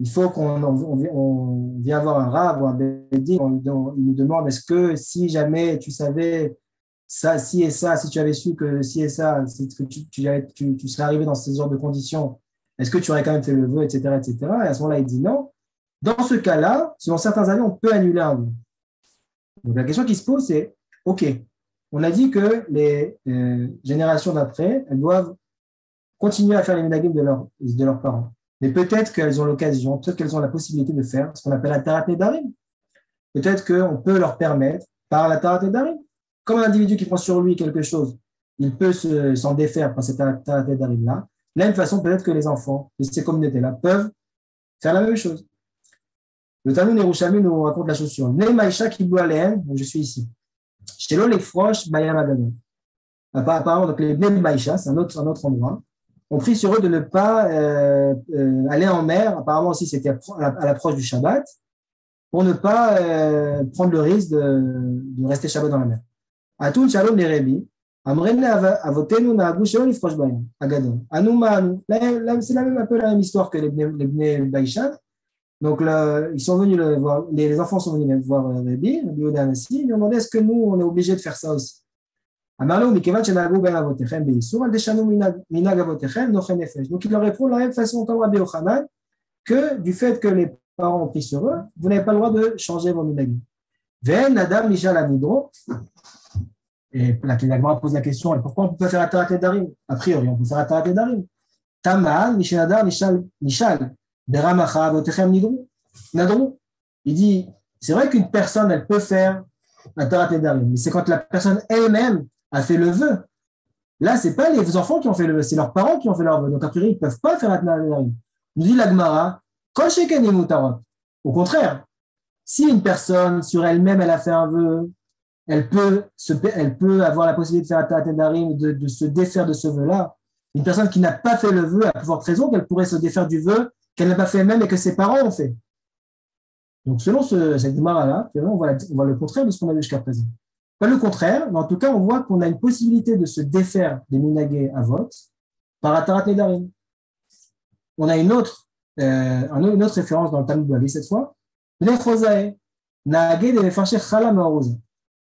Il faut qu'on vienne voir un rab ou un bédin, il nous demande est-ce que si jamais tu savais ça, si et ça, si tu avais su que si et ça, que tu serais arrivé dans ce genre de conditions, est-ce que tu aurais quand même fait le vœu, etc., etc. Et à ce moment-là, il dit non. Dans ce cas-là, selon certains avis, on peut annuler un vœu. Donc la question qui se pose, c'est OK, on a dit que les générations d'après, elles doivent continuer à faire les minagim de leurs parents. Mais peut-être qu'elles ont l'occasion, peut-être qu'elles ont la possibilité de faire ce qu'on appelle la tarat nedarim. Peut-être qu'on peut leur permettre, par la tarat nedarim, comme un individu qui prend sur lui quelque chose, il peut s'en défaire par cette tarat nedarim-là. De la même façon, peut-être que les enfants de ces communautés-là peuvent faire la même chose. Le Talmud Yerushalmi nous raconte la chose suivante. Ne maïcha kibou aléen, donc je suis ici. Shelo les frosh bayam adamim. Apparemment, donc les bnei maïcha, c'est un autre endroit. On prie sur eux de ne pas aller en mer. Apparemment aussi, c'était à l'approche du Shabbat, pour ne pas prendre le risque de rester Shabbat dans la mer. Atun shalom les Rebbi. Amrenne avotenu naagu shelo lifrosh bayam agadon. Anouma anu. C'est un peu la même histoire que les bnei baïcha. Donc là, ils sont venus voir, les enfants sont venus voir Rebbi Yehuda Hanassi, ils lui ont demandé est-ce que nous, on est obligés de faire ça aussi. Donc il leur répond de la même façon comme Rabbi Yochanan, que du fait que les parents ont pris sur eux, vous n'avez pas le droit de changer vos minagim. Et la Gemara pose la question, pourquoi on ne peut pas faire la tarat nedarim? A priori, on peut faire la tarat nedarim. Taman, Mishenadar, Nishal. Il dit, c'est vrai qu'une personne, elle peut faire la tarat nedarim, mais c'est quand la personne elle-même a fait le vœu. Là, ce n'est pas les enfants qui ont fait le vœu, c'est leurs parents qui ont fait leur vœu. Donc, a priori, ils ne peuvent pas faire la tarat nedarim. Nous dit la Gemara, au contraire, si une personne, sur elle-même, elle a fait un vœu, elle peut avoir la possibilité de faire la tarat nedarim, de se défaire de ce vœu-là. Une personne qui n'a pas fait le vœu a plus forte raison qu'elle pourrait se défaire du vœu qu'elle n'a pas fait elle-même et que ses parents ont fait. Donc, selon cette Gemara-là, on voit le contraire de ce qu'on a vu jusqu'à présent. Pas le contraire, mais en tout cas, on voit qu'on a une possibilité de se défaire des minagé avot par la tarat nedarim. On a une autre référence dans le Talmud Bavli cette fois. Bnei Chosae, Naagé de Mefarsheh Chala Me'arouz.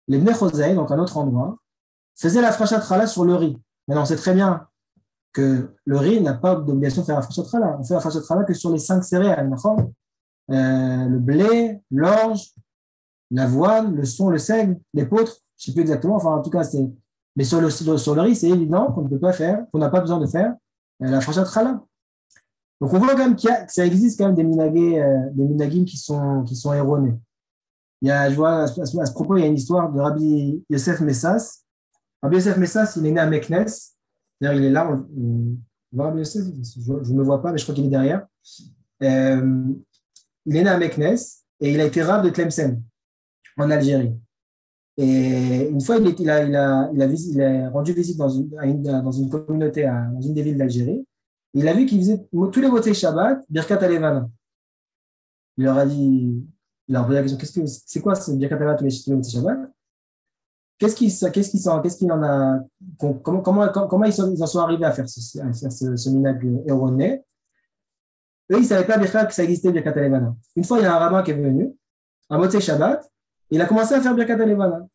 Les Bnei Chosae, donc un autre endroit, faisaient la frachat chala sur le riz. Maintenant, on sait très bien que le riz n'a pas d'obligation de faire la frachat chala. On fait la frachat chala que sur les 5 céréales. Le blé, l'orge, l'avoine, le son, le seigle, l'épeautre, je ne sais plus exactement, enfin en tout cas, mais sur le riz, c'est évident qu'on ne peut pas faire, qu'on n'a pas besoin de faire la frachat chala. Donc on voit quand même que ça existe quand même des minagim qui sont erronés. Je vois à ce propos, il y a une histoire de Rabbi Yosef Messas. Rabbi Yosef Messas, il est né à Meknes. D'ailleurs, il est là. On voit Rabbi Yosef, je ne me vois pas, mais je crois qu'il est derrière. Il est né à Meknes et il a été rab de Tlemcen, en Algérie. Et une fois, il a rendu visite dans une communauté, dans une des villes d'Algérie. Il a vu qu'il faisait tous les motsei Shabbat, Birkat Alevana. Il leur a posé la question, c'est quoi ce Birkat Alevana tous les motsei Shabbat? Qu'est-ce qu'il en a, comment ils en sont arrivés à faire ce minag erroné? Eux, ils ne savaient pas que ça existait Birkat Alevana. Une fois, il y a un rabbin qui est venu, un motsei Shabbat, et il a commencé à faire Birkat Alevana.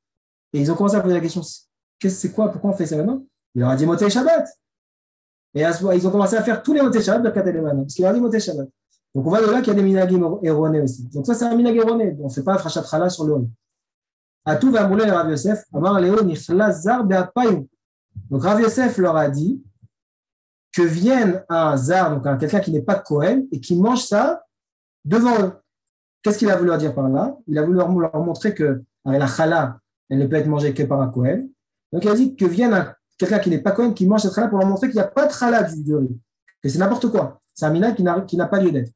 Et ils ont commencé à poser la question, c'est quoi, pourquoi on fait ça maintenant? Il leur a dit motsei Shabbat. Et ils ont commencé à faire tous les motsei Shabbat de Birkat Alevana, parce qu'il leur a dit motsei Shabbat. Donc on voit de là qu'il y a des minagim erronés aussi. Donc ça, c'est un minag erroné. On ne fait pas frachat chala sur le riz. Atou va mouler Rav Yosef, Amar Léo Nichlas Zar Be'apayou. Donc Rav Yosef leur a dit que vienne un zar, donc quelqu'un qui n'est pas Kohen, et qui mange ça devant eux. Qu'est-ce qu'il a voulu leur dire par là? Il a voulu leur montrer que la chala, elle ne peut être mangée que par un Kohen. Donc il a dit que vienne quelqu'un qui n'est pas Kohen, qui mange cette chala pour leur montrer qu'il n'y a pas de chala du riz, que c'est n'importe quoi. C'est un minag qui n'a pas lieu d'être.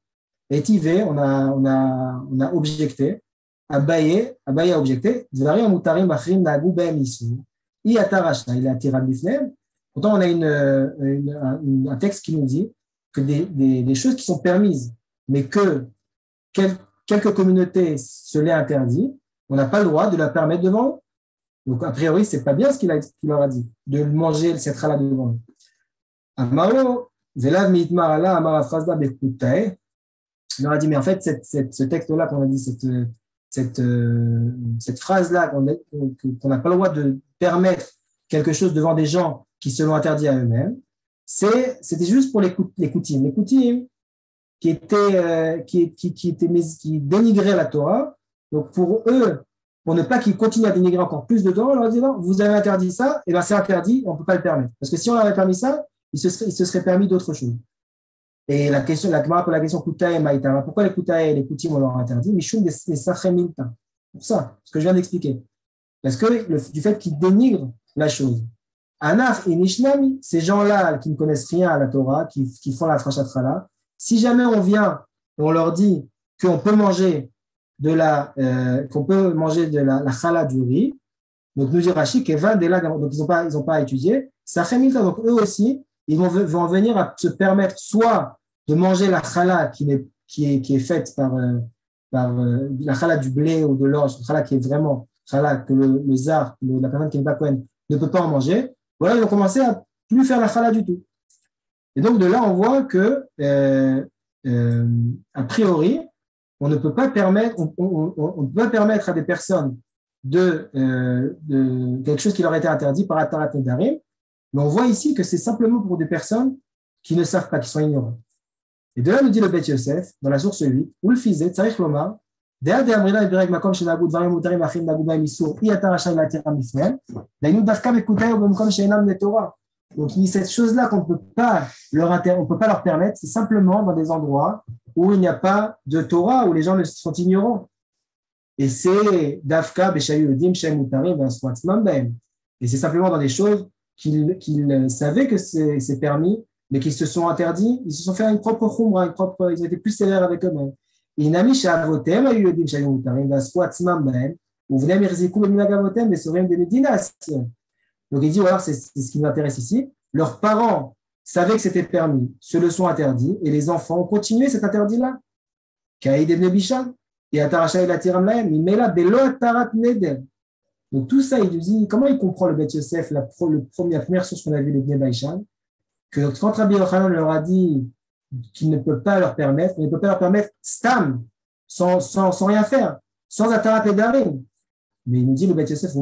Et Tivé, on a objecté. Abaye a objecté. Pourtant, on a un texte qui nous dit que des choses qui sont permises, mais que quelques communautés se les interdit, on n'a pas le droit de la permettre devant eux. Donc, a priori, ce n'est pas bien ce qu'il leur a dit, de manger cette challah devant eux. Amaro, Velav Mitmar Allah, Amara Frasda Bekutae, il leur a dit, mais en fait, ce texte-là qu'on a dit, cette phrase-là qu'on n'a pas le droit de permettre quelque chose devant des gens qui se l'ont interdit à eux-mêmes, c'était juste pour les Koutim. Les Koutim qui dénigraient la Torah. Donc pour eux, pour ne pas qu'ils continuent à dénigrer encore plus de Torah, on leur dit non, vous avez interdit ça, et bien c'est interdit, on ne peut pas le permettre. Parce que si on avait permis ça, il se serait permis d'autres choses. Et la Gemara pose la question Koutae Maïtara. Pourquoi les Koutae et les Koutim on leur a interdit? Mishum des Sachem Milta. Pour ça, ce que je viens d'expliquer. Parce que du fait qu'ils dénigrent la chose. Anaf et Nishnami, ces gens-là qui ne connaissent rien à la Torah, qui font la Frachatchala, si jamais on vient et on leur dit qu'on peut manger de la chala du riz, donc nous dit Rashi, donc ils n'ont pas étudié, Sachem Milta, donc eux aussi, ils vont venir à se permettre soit de manger la chala qui est faite par la chala du blé ou de l'orge, la chala qui est vraiment chala que le zar, la personne qui n'est pas Kohen, ne peut pas en manger. Voilà, ils vont commencer à plus faire la chala du tout. Et donc de là, on voit que a priori, on ne peut pas permettre, on peut pas permettre à des personnes de quelque chose qui leur a été interdit par Atarat Nedarim. Mais on voit ici que c'est simplement pour des personnes qui ne savent pas, qui sont ignorantes. Et de là, nous dit le Beth Yosef, dans la source 8, où le fils est, Tzarich Lomar, c'est-à-dire donc cette chose-là qu'on ne peut pas leur permettre, c'est simplement dans des endroits où il n'y a pas de Torah, où les gens sont ignorants. Et c'est Dafka, Beshayu, Dim, Shem, Mutarim, et c'est simplement dans des choses qu'ils savaient que c'est permis, mais qu'ils se sont interdits, ils se sont fait une propre khumra, ils étaient plus sévères avec eux-mêmes. Donc il dit, voilà, c'est ce qui nous intéresse ici. Leurs parents savaient que c'était permis, se le sont interdits, et les enfants ont continué cet interdit-là. Donc tout ça, il nous dit, comment il comprend le Beth Yosef, la première source qu'on a vue, le Bnei Baïshan, que quand Rabbi Yochanan leur a dit qu'il ne peut pas leur permettre, il ne peut pas leur permettre stam, sans rien faire, sans Atarat Nedarim. Mais il nous dit, le Beth Yosef,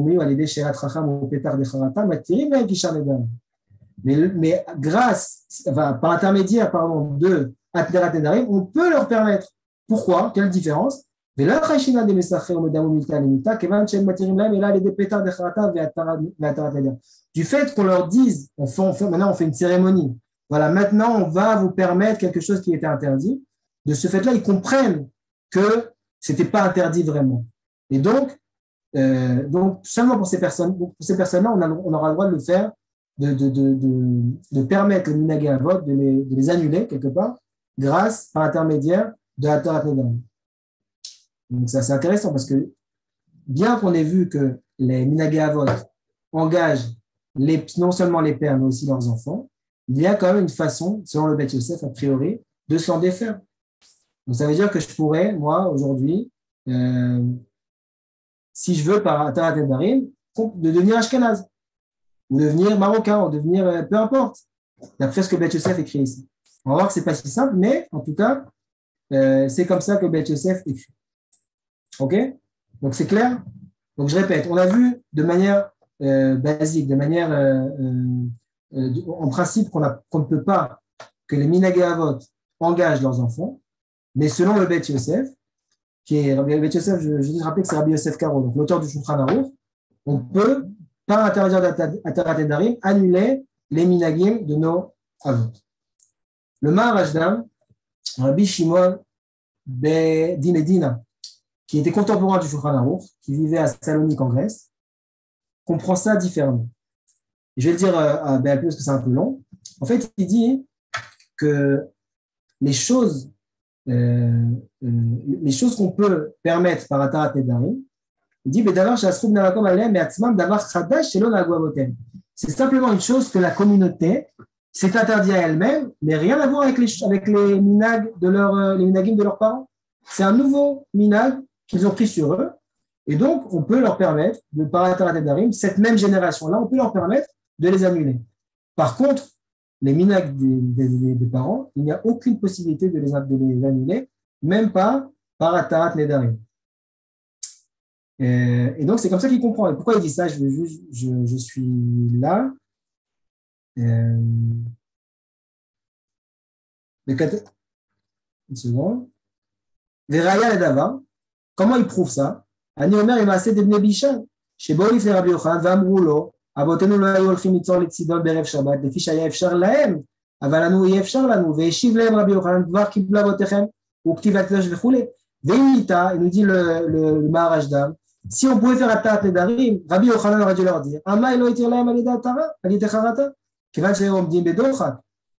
mais grâce, par intermédiaire, de Atarat Nedarim, on peut leur permettre. Pourquoi? Quelle différence? Du fait qu'on leur dise, maintenant on fait une cérémonie, voilà, maintenant on va vous permettre quelque chose qui était interdit, de ce fait-là, ils comprennent que ce n'était pas interdit vraiment. Et donc seulement pour ces personnes-là, on aura le droit de le faire, de permettre les minagé avot, de les annuler quelque part, par intermédiaire de la Atarat Nedarim. Donc, ça, c'est intéressant parce que bien qu'on ait vu que les minagé avot engagent non seulement les pères, mais aussi leurs enfants, il y a quand même une façon, selon le Beth Yosef, a priori, de s'en défaire. Donc, ça veut dire que je pourrais, moi, aujourd'hui, si je veux, par Atarat Nedarim, de devenir ashkenaz, ou devenir marocain, ou devenir peu importe, d'après ce que Beth Yosef écrit ici. On va voir que ce n'est pas si simple, mais en tout cas, c'est comme ça que Beth Yosef écrit. OK? Donc, c'est clair? Donc, je répète, on a vu de manière basique, de manière en principe qu'on ne peut pas que les minagé avot engagent leurs enfants, mais selon le Beth Yosef, le Beth Yosef, je vais rappeler que c'est Rabbi Yosef Karo, donc l'auteur du Shulchan Aruch, on peut, par intermédiaire d'Atarat Nedarim, annuler les minagim de nos avot. Le Maharajdan, Rabbi Shimon Medina, qui était contemporain du Shulchan Aruch, qui vivait à Salonique en Grèce, comprend ça différemment. Je vais le dire parce que c'est un peu long. En fait, il dit que les choses qu'on peut permettre par Atarat Nedarim, il dit c'est simplement une chose que la communauté c'est interdit à elles-mêmes, mais rien à voir avec les minag les minagim de leurs parents. C'est un nouveau minag qu'ils ont pris sur eux, et donc on peut leur permettre, par Atarat Nedarim, cette même génération-là, on peut leur permettre de les annuler. Par contre, les minag des parents, il n'y a aucune possibilité de les annuler, même pas par Atarat Nedarim. Et donc, c'est comme ça qu'il comprend. Et pourquoi il dit ça? Je suis là. Une seconde. Veraya et Dava. Comment il prouve ça? Ani Omer, il m'a assez devenu Bishan. Chez Boïf et Rabbi Yochanan, Vamroulo, Abotenu lo ayu olchim litzor letzidon berev Shabbat, lefi shaya efshar lahem, אבל לנו אי אפשר לנו, והשיב להם רבי יוחנן, כבר קיבלו אבותיכם, וכתיב הקדוש וכולי. ואם איתה, il nous dit le Maharajdan, si on pouvait faire Atarat Nedarim, Rabbi Yochanan aurait dû leur dire, Ama elo itir lahem al yedei Charata, כיוון שהם עומדים בדוחק,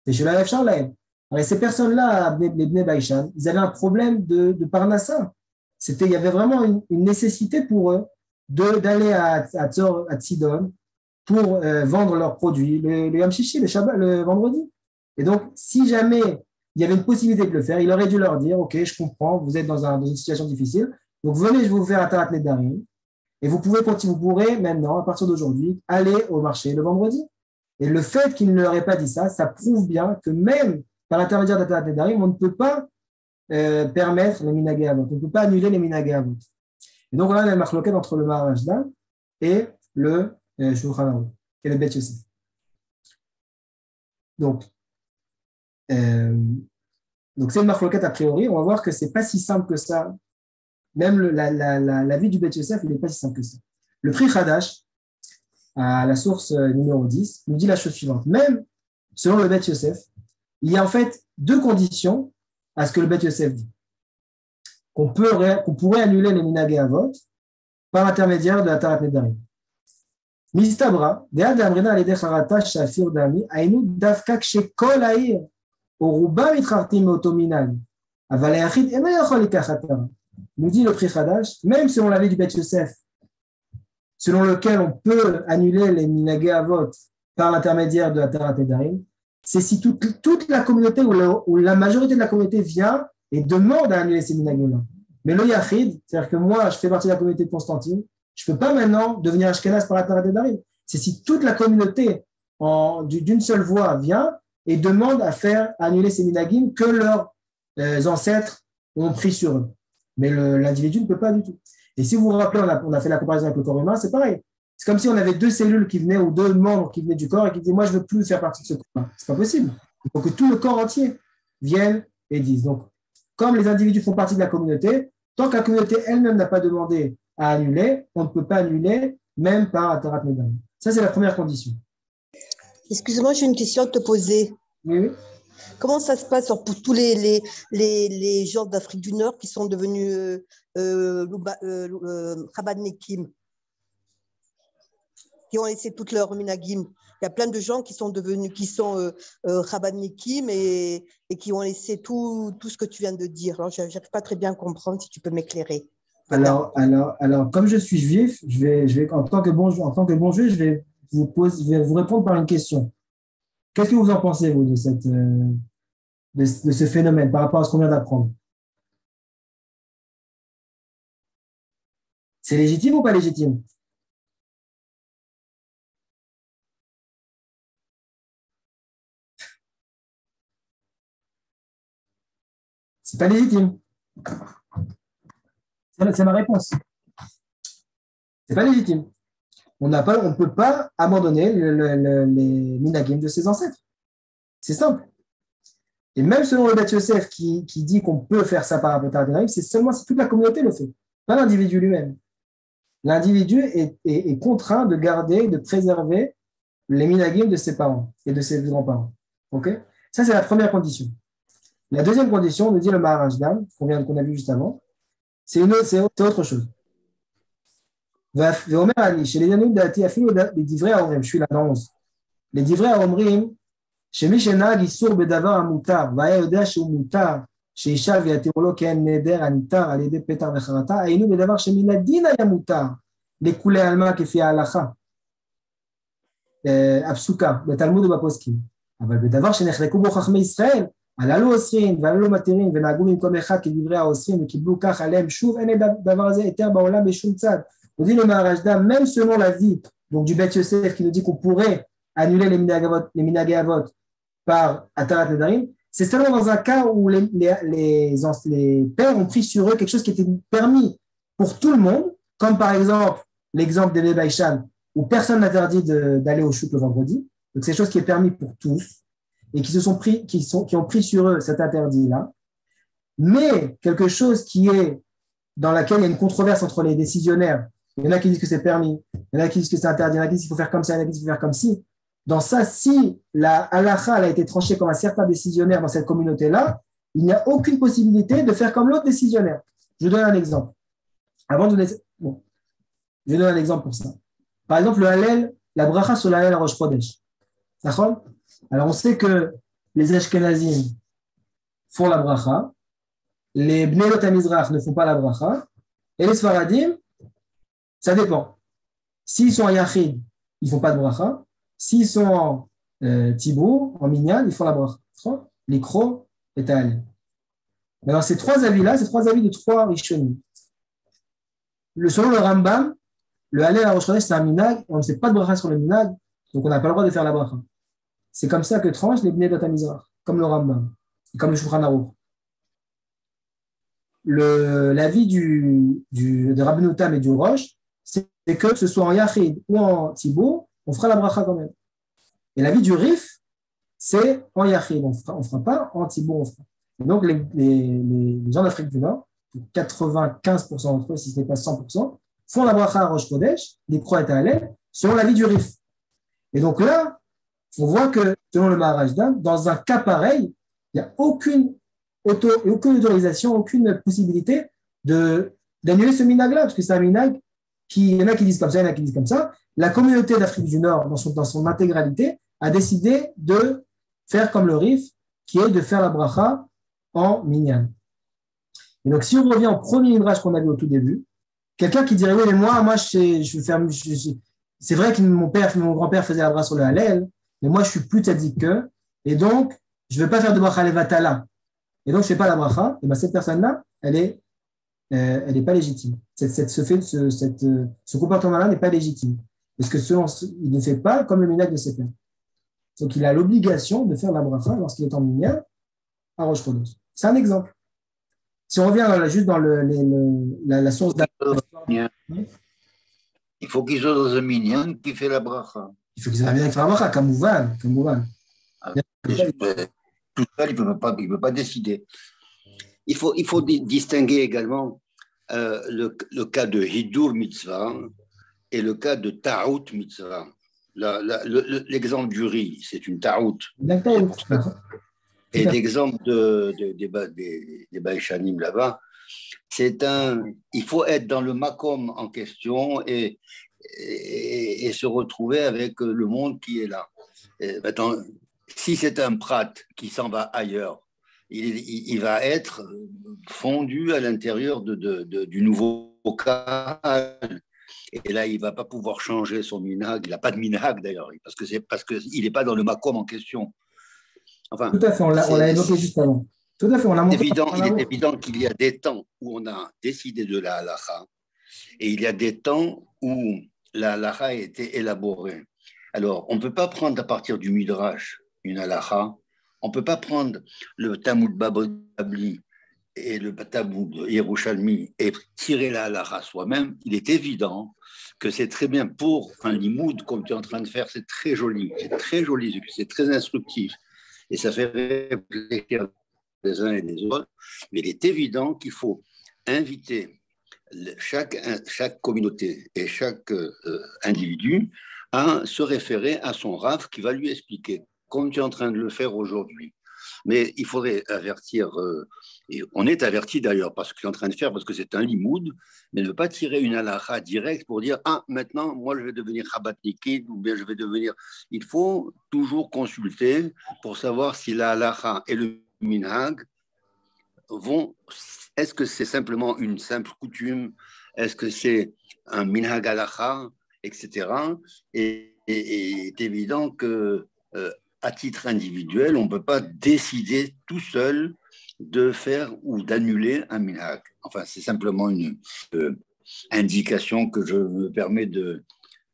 ושלא היה אפשר להם. Alors, ces personnes-là, les Bnei Baïshan, ils avaient un problème de Parnassa. Il y avait vraiment une nécessité pour eux d'aller à Tzidon pour vendre leurs produits le Yom Shishi, le vendredi. Et donc, si jamais il y avait une possibilité de le faire, il aurait dû leur dire, OK, je comprends, vous êtes dans une situation difficile, donc venez, je vais vous faire Atarat Nedarim, et vous pourrez maintenant, à partir d'aujourd'hui, aller au marché le vendredi. Et le fait qu'il ne leur ait pas dit ça, ça prouve bien que même par l'intermédiaire d'Atarat Nedarim, on ne peut pas permettre les minagé avot, on ne peut pas annuler les minagé avot. Et donc, voilà la marloquette entre le Maharajdan et le Shulchan Aruch, et le Bet Yosef. Donc, c'est une marloquette a priori. On va voir que ce n'est pas si simple que ça. Même la vie du Bet Yosef, il n'est pas si simple que ça. Le Pri Hadash, à la source numéro 10, nous dit la chose suivante. Même selon le Bet Yosef, il y a en fait deux conditions à ce que le Bet Yosef dit. Qu'on pourrait annuler les minagé avot par l'intermédiaire de la Atarat Nedarim. Mistabra, de'ad amrina al yedei charata shafir dami, ainu davka kshekol ha'ir, ou ruba mitchartim meoto minag, aval ha'yachid eno yachol likach atara. Nous dit le Pri Hadash, même selon l'avis du Bet Yosef, selon lequel on peut annuler les minagé avot par l'intermédiaire de la Atarat Nedarim, c'est si toute la communauté ou la majorité de la communauté vient et demande à annuler ces minagé-là. Mais le Yachid, c'est-à-dire que moi, je fais partie de la communauté de Constantine, je ne peux pas maintenant devenir Ashkenaz par la Atarat Nedarim. C'est si toute la communauté d'une seule voix vient et demande à faire annuler ces minagim que leurs ancêtres ont pris sur eux. Mais l'individu ne peut pas du tout. Et si vous vous rappelez, on a fait la comparaison avec le corps humain, c'est pareil. C'est comme si on avait deux cellules qui venaient ou deux membres qui venaient du corps et qui disaient « moi, je ne veux plus faire partie de ce corps-là ». Ce n'est pas possible. Il faut que tout le corps entier vienne et dise. Donc, comme les individus font partie de la communauté, tant que la communauté elle-même n'a pas demandé à annuler, on ne peut pas annuler, même par Atarat Nedarim. Ça, c'est la première condition. Excuse-moi, j'ai une question à te poser. Oui. Comment ça se passe pour tous les gens d'Afrique du Nord qui sont devenus Chabadnikim, qui ont laissé toutes leurs minagim? Il y a plein de gens qui sont Chabadnikim et qui ont laissé tout ce que tu viens de dire. Alors, je n'arrive pas très bien à comprendre, si tu peux m'éclairer. Alors, comme je suis juif, je vais en tant que bon juif, je vais vous répondre par une question. Qu'est-ce que vous en pensez, vous, de ce phénomène par rapport à ce qu'on vient d'apprendre? C'est légitime ou pas légitime? C'est pas légitime. C'est ma réponse. C'est pas légitime. On ne peut pas abandonner les minagim de ses ancêtres. C'est simple. Et même selon le Bet Yosef qui dit qu'on peut faire ça par Atarat Nedarim, c'est seulement si toute la communauté le fait, pas l'individu lui-même. L'individu est contraint de garder, de préserver les minagim de ses parents et de ses grands-parents. Okay? Ça, c'est la première condition. La deuxième condition, nous dit le Maharajdan, qu'on a vu juste avant, c'est autre chose. ואומר אני, שלעניינים דעתי אפילו לדברי האומרים, שביל הנעוז, לדברי האומרים, שמי שנהג איסור בדבר המותר, והיה יודע שהוא מותר, שאישה ויתירו לו כאין נדר הניתר על ידי פתר וחרטה, היינו בדבר שמן הדין היה מותר, לכולי עלמא כפי ההלכה, הפסוקה, בתלמוד ובפוסקים. אבל בדבר שנחלקו בו חכמי ישראל, הללו אוסרים והללו מתירים ונהגו במקום אחד כדברי האוסרים וקיבלו כך עליהם שוב, אין דבר הזה היתר בעולם בשום צד. On dit le Maharajda, même selon la vie donc, du Beth Yosef qui nous dit qu'on pourrait annuler les Minhagei Avot par Atarat Nedarim, c'est seulement dans un cas où les pères ont pris sur eux quelque chose qui était permis pour tout le monde, comme par exemple l'exemple des Baïchan, où personne n'interdit d'aller au shoot le vendredi. Donc c'est quelque chose qui est permis pour tous et qui ont pris sur eux cet interdit-là. Mais quelque chose qui est dans laquelle il y a une controverse entre les décisionnaires, il y en a qui disent que c'est permis, il y en a qui disent que c'est interdit, il y en a qui disent qu'il faut faire comme ça, il y en a qui disent qu'il faut faire comme ci. Dans ça, si la halakha a été tranchée comme un certain décisionnaire dans cette communauté-là, il n'y a aucune possibilité de faire comme l'autre décisionnaire. Je donne un exemple. Je donne un exemple pour ça. Par exemple, le Hallel, la bracha sur le Hallel à Rosh Chodesh. D'accord ? Alors, on sait que les Ashkenazim font la bracha, les Bnei Lot HaMizrach ne font pas la bracha, et les Sfaradim, ça dépend. S'ils sont en Yachid, ils ne font pas de bracha. S'ils sont en Tibour, en Minyan, ils font la bracha. Les Kro et Ta'al. Alors, ces trois avis-là, ces trois avis de trois Rishonim. Selon le Rambam, le Hallel à Rosh Chodesh, c'est un minag, on ne fait pas de bracha sur le minag, donc on n'a pas le droit de faire la bracha. C'est comme ça que tranchent les Bnei Lot HaMizrach, comme le Rambam, et comme le Shulchan Aruch. L'avis de Rabbeinu Tam et du Rosh, c'est que ce soit en Yachid ou en Tibour, on fera la bracha quand même. Et l'avis du Rif, c'est en Yachid, on ne fera pas, en Tibour, on fera. Et donc les gens d'Afrique du Nord, 95% d'entre eux, si ce n'est pas 100%, font la bracha à Rosh Chodesh, les croix et Hallel, selon l'avis du Rif. Et donc là, on voit que, selon le Maharajda, dans un cas pareil, il n'y a aucune autorisation, aucune possibilité d'annuler ce minag-là, parce que c'est un minag il y en a qui disent comme ça, il y en a qui disent comme ça. La communauté d'Afrique du Nord, dans son intégralité, a décidé de faire comme le Rif, qui est de faire la bracha en minyan. Et donc, si on revient au premier midrash qu'on a vu au tout début, quelqu'un qui dirait, oui, mais moi je veux faire, c'est vrai que mon grand-père faisait la bracha sur le Hallel, mais moi, je suis plus tzaddik qu'eux, et donc, je ne veux pas faire de bracha levatala. Et donc, je ne fais pas la bracha, et bien cette personne-là, elle n'est pas légitime. Ce comportement-là n'est pas légitime. Parce que il ne fait pas comme le minag de ses pères. Donc, il a l'obligation de faire la bracha lorsqu'il est en minyan à Rosh Chodesh. C'est un exemple. Si on revient juste dans la source il faut qu'il soit dans un minyan qui fait la bracha. Il faut qu'il soit dans un minyan qui fait la bracha, comme Mouvan. Tout seul, il ne peut pas décider. Il faut distinguer également le cas de Hidur Mitzvah et le cas de Ta'out Mitzvah. L'exemple du riz, c'est une Ta'out. Et l'exemple des Baïchanim là-bas, il faut être dans le makom en question et se retrouver avec le monde qui est là. Maintenant, si c'est un prat qui s'en va ailleurs, il va être fondu à l'intérieur du nouveau cas. Et là, il ne va pas pouvoir changer son minhag. Il n'a pas de minhag d'ailleurs, parce qu'il n'est pas dans le makom en question. Enfin, tout à fait, on l'a évoqué juste avant. Tout à fait, on l'a montré. Il est évident qu'il y a des temps où on a décidé de la halakha et il y a des temps où la halakha a été élaborée. Alors, on ne peut pas prendre à partir du midrash une halakha, on ne peut pas prendre le Talmud Babli et le Talmud Yerushalmi et tirer la halakha soi-même. Il est évident que c'est très bien pour un limoud comme tu es en train de faire, c'est très joli, c'est très instructif et ça fait réfléchir les uns et les autres, mais il est évident qu'il faut inviter chaque communauté et chaque individu à se référer à son Rav qui va lui expliquer, comme tu es en train de le faire aujourd'hui. Mais il faudrait avertir, et on est averti d'ailleurs parce qu'il est en train de faire, parce que c'est un limoud, mais ne pas tirer une halakha directe pour dire « Ah, maintenant, moi, je vais devenir Chabadnikid » ou bien « je vais devenir… » Il faut toujours consulter pour savoir si la halakha et le minhag vont… Est-ce que c'est simplement une simple coutume? Est-ce que c'est un minhag halakha, etc. Et il est évident que à titre individuel, on ne peut pas décider tout seul de faire ou d'annuler un minhag. Enfin, c'est simplement une indication que je me permets de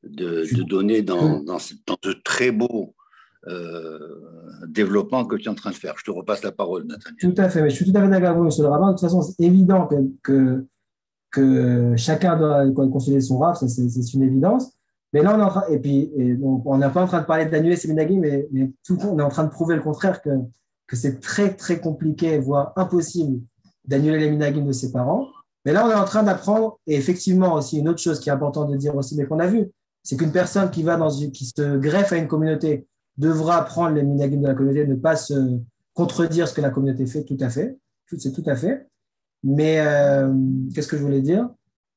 donner dans ce très beau développement que tu es en train de faire. Je te repasse la parole, Nathaniel. Tout à fait, mais je suis tout à fait d'accord avec vous, monsieur le rabbin. De toute façon, c'est évident que chacun doit consulter son rav, ça c'est une évidence. Mais là, on n'est pas en train de parler d'annuler ces minhagim, mais on est en train de prouver le contraire, que c'est très, très compliqué, voire impossible d'annuler les minhagim de ses parents. Mais là, on est en train d'apprendre, et effectivement aussi, une autre chose qui est importante de dire aussi, mais qu'on a vu, c'est qu'une personne qui se greffe à une communauté devra prendre les minhagim de la communauté, ne pas se contredire ce que la communauté fait, tout à fait. C'est tout à fait. Mais qu'est-ce que je voulais dire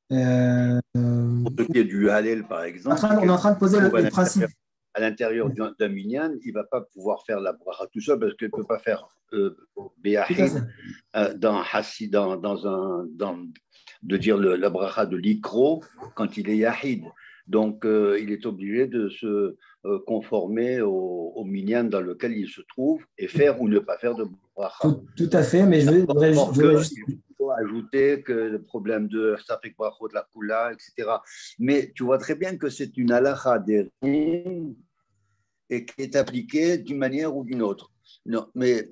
Pour ce qui est du Hallel, par exemple, on est en train de poser le principe. À l'intérieur d'un minyan, il ne va pas pouvoir faire la bracha tout seul parce qu'il ne peut pas faire Béahid de dire la bracha de l'ikro quand il est Yahid. Donc, il est obligé de se conformer au minyan dans lequel il se trouve et faire ou ne pas faire de bracha. Tout à fait, mais je voudrais juste ajouter que le problème de Safek Brachot, la Kula, etc. Mais tu vois très bien que c'est une halakha des et qui est appliquée d'une manière ou d'une autre. Non, mais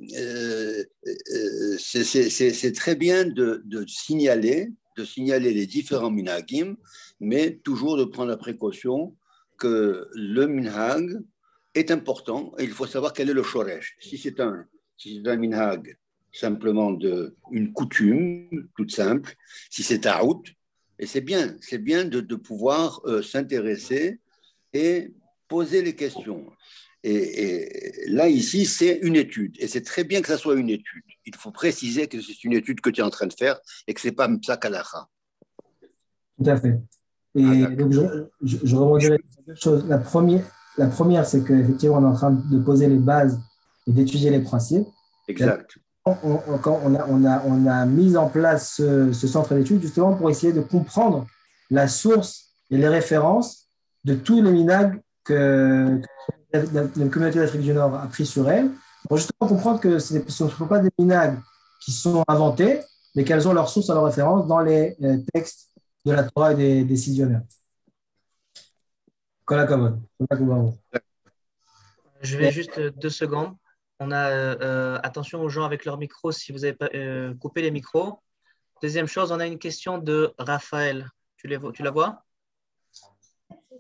c'est très bien de signaler les différents minhagim, mais toujours de prendre la précaution que le minhag est important et il faut savoir quel est le shoresh. Si c'est un minhag simplement une coutume toute simple, si c'est ta'out, et c'est bien de pouvoir s'intéresser et poser les questions. Et là, ici, c'est une étude. Et c'est très bien que ça soit une étude. Il faut préciser que c'est une étude que tu es en train de faire et que ce n'est pas Msak Halacha. Tout à fait. Et donc, je rebondirai sur deux choses. La première, c'est qu'effectivement, on est en train de poser les bases et d'étudier les principes. Exact. On a mis en place ce centre d'études justement pour essayer de comprendre la source et les références de tous les minhags que la communauté d'Afrique du Nord a pris sur elle, pour justement comprendre que ce ne sont pas des minhags qui sont inventés, mais qu'elles ont leur source et leur référence dans les textes de la Torah et des décisionnaires. Je vais juste 2 secondes. On a attention aux gens avec leur micro si vous avez coupé les micros. Deuxième chose, on a une question de Raphaël. Tu la vois?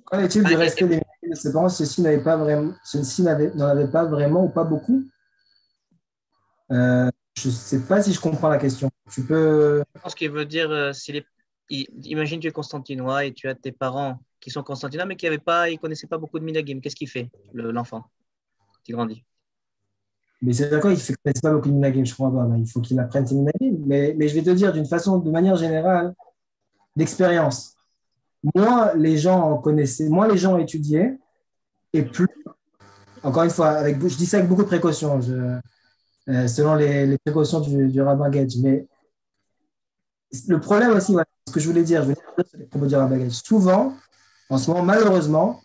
Qu'en est-il du respect des minhagim de ses parents? Ceux-ci n'en avaient pas vraiment ou pas beaucoup? Je ne sais pas si je comprends la question. Tu peux… Je pense qu'il veut dire, imagine tu es constantinois et tu as tes parents qui sont constantinois mais qui ne connaissaient pas beaucoup de minhagim. Qu'est-ce qu'il fait, l'enfant, quand il grandit? Mais c'est d'accord, il ne connaît pas beaucoup de minhagim, je crois pas. Il faut qu'il apprenne ses minhagim. Mais je vais te dire de manière générale, d'expérience. Moins les gens connaissaient, moins les gens ont étudié, et plus, encore une fois, je dis ça avec beaucoup de précautions, selon les précautions du rabbin Gedge. Mais le problème aussi, voilà, ce que je voulais dire sur les propos du rabbin Gedge, souvent, en ce moment, malheureusement,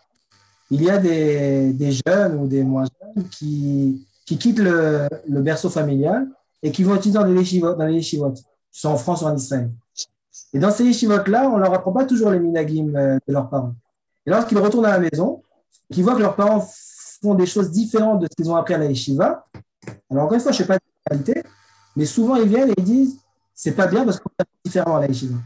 il y a des jeunes ou des moins jeunes qui quittent le berceau familial et qui vont étudier dans les yeshivot, soit en France ou en Israël. Et dans ces yeshivot-là, on ne leur apprend pas toujours les minhagim de leurs parents. Et lorsqu'ils retournent à la maison, qu'ils voient que leurs parents font des choses différentes de ce qu'ils ont appris à la yeshiva, alors encore une fois, je ne sais pas de qualité, mais souvent ils viennent et ils disent c'est pas bien parce qu'on fait différemment à la yeshiva.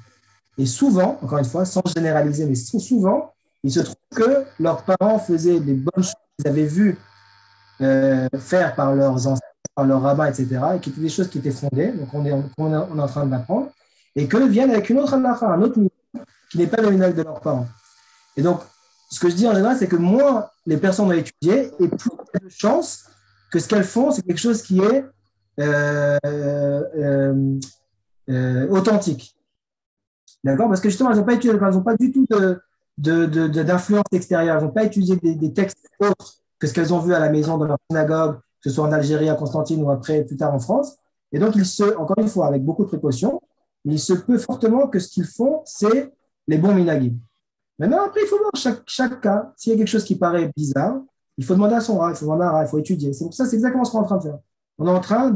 Et souvent, encore une fois, sans généraliser, mais souvent, il se trouve que leurs parents faisaient des bonnes choses qu'ils avaient vues faire par leurs ancêtres, par leurs rabbins, etc., et qui étaient des choses qui étaient fondées, donc on est en train de l'apprendre, et qu'eux viennent avec une autre halakha, un autre niveau, qui n'est pas le minhag de leurs parents. Et donc, ce que je dis en général, c'est que moins les personnes ont étudié, et plus il y a de chances que ce qu'elles font, c'est quelque chose qui est authentique. D'accord? Parce que justement, elles n'ont pas du tout d'influence extérieure, elles n'ont pas étudié des textes autres que ce qu'elles ont vu à la maison, dans leur synagogue, que ce soit en Algérie, à Constantine ou après, plus tard en France. Et donc, encore une fois, avec beaucoup de précautions, il se peut fortement que ce qu'ils font, c'est les bons minhagim. Maintenant, après, il faut voir chaque cas. S'il y a quelque chose qui paraît bizarre, il faut demander à son Rav, il faut demander à un Rav, il faut étudier. C'est pour ça, c'est exactement ce qu'on est en train de faire. On est en train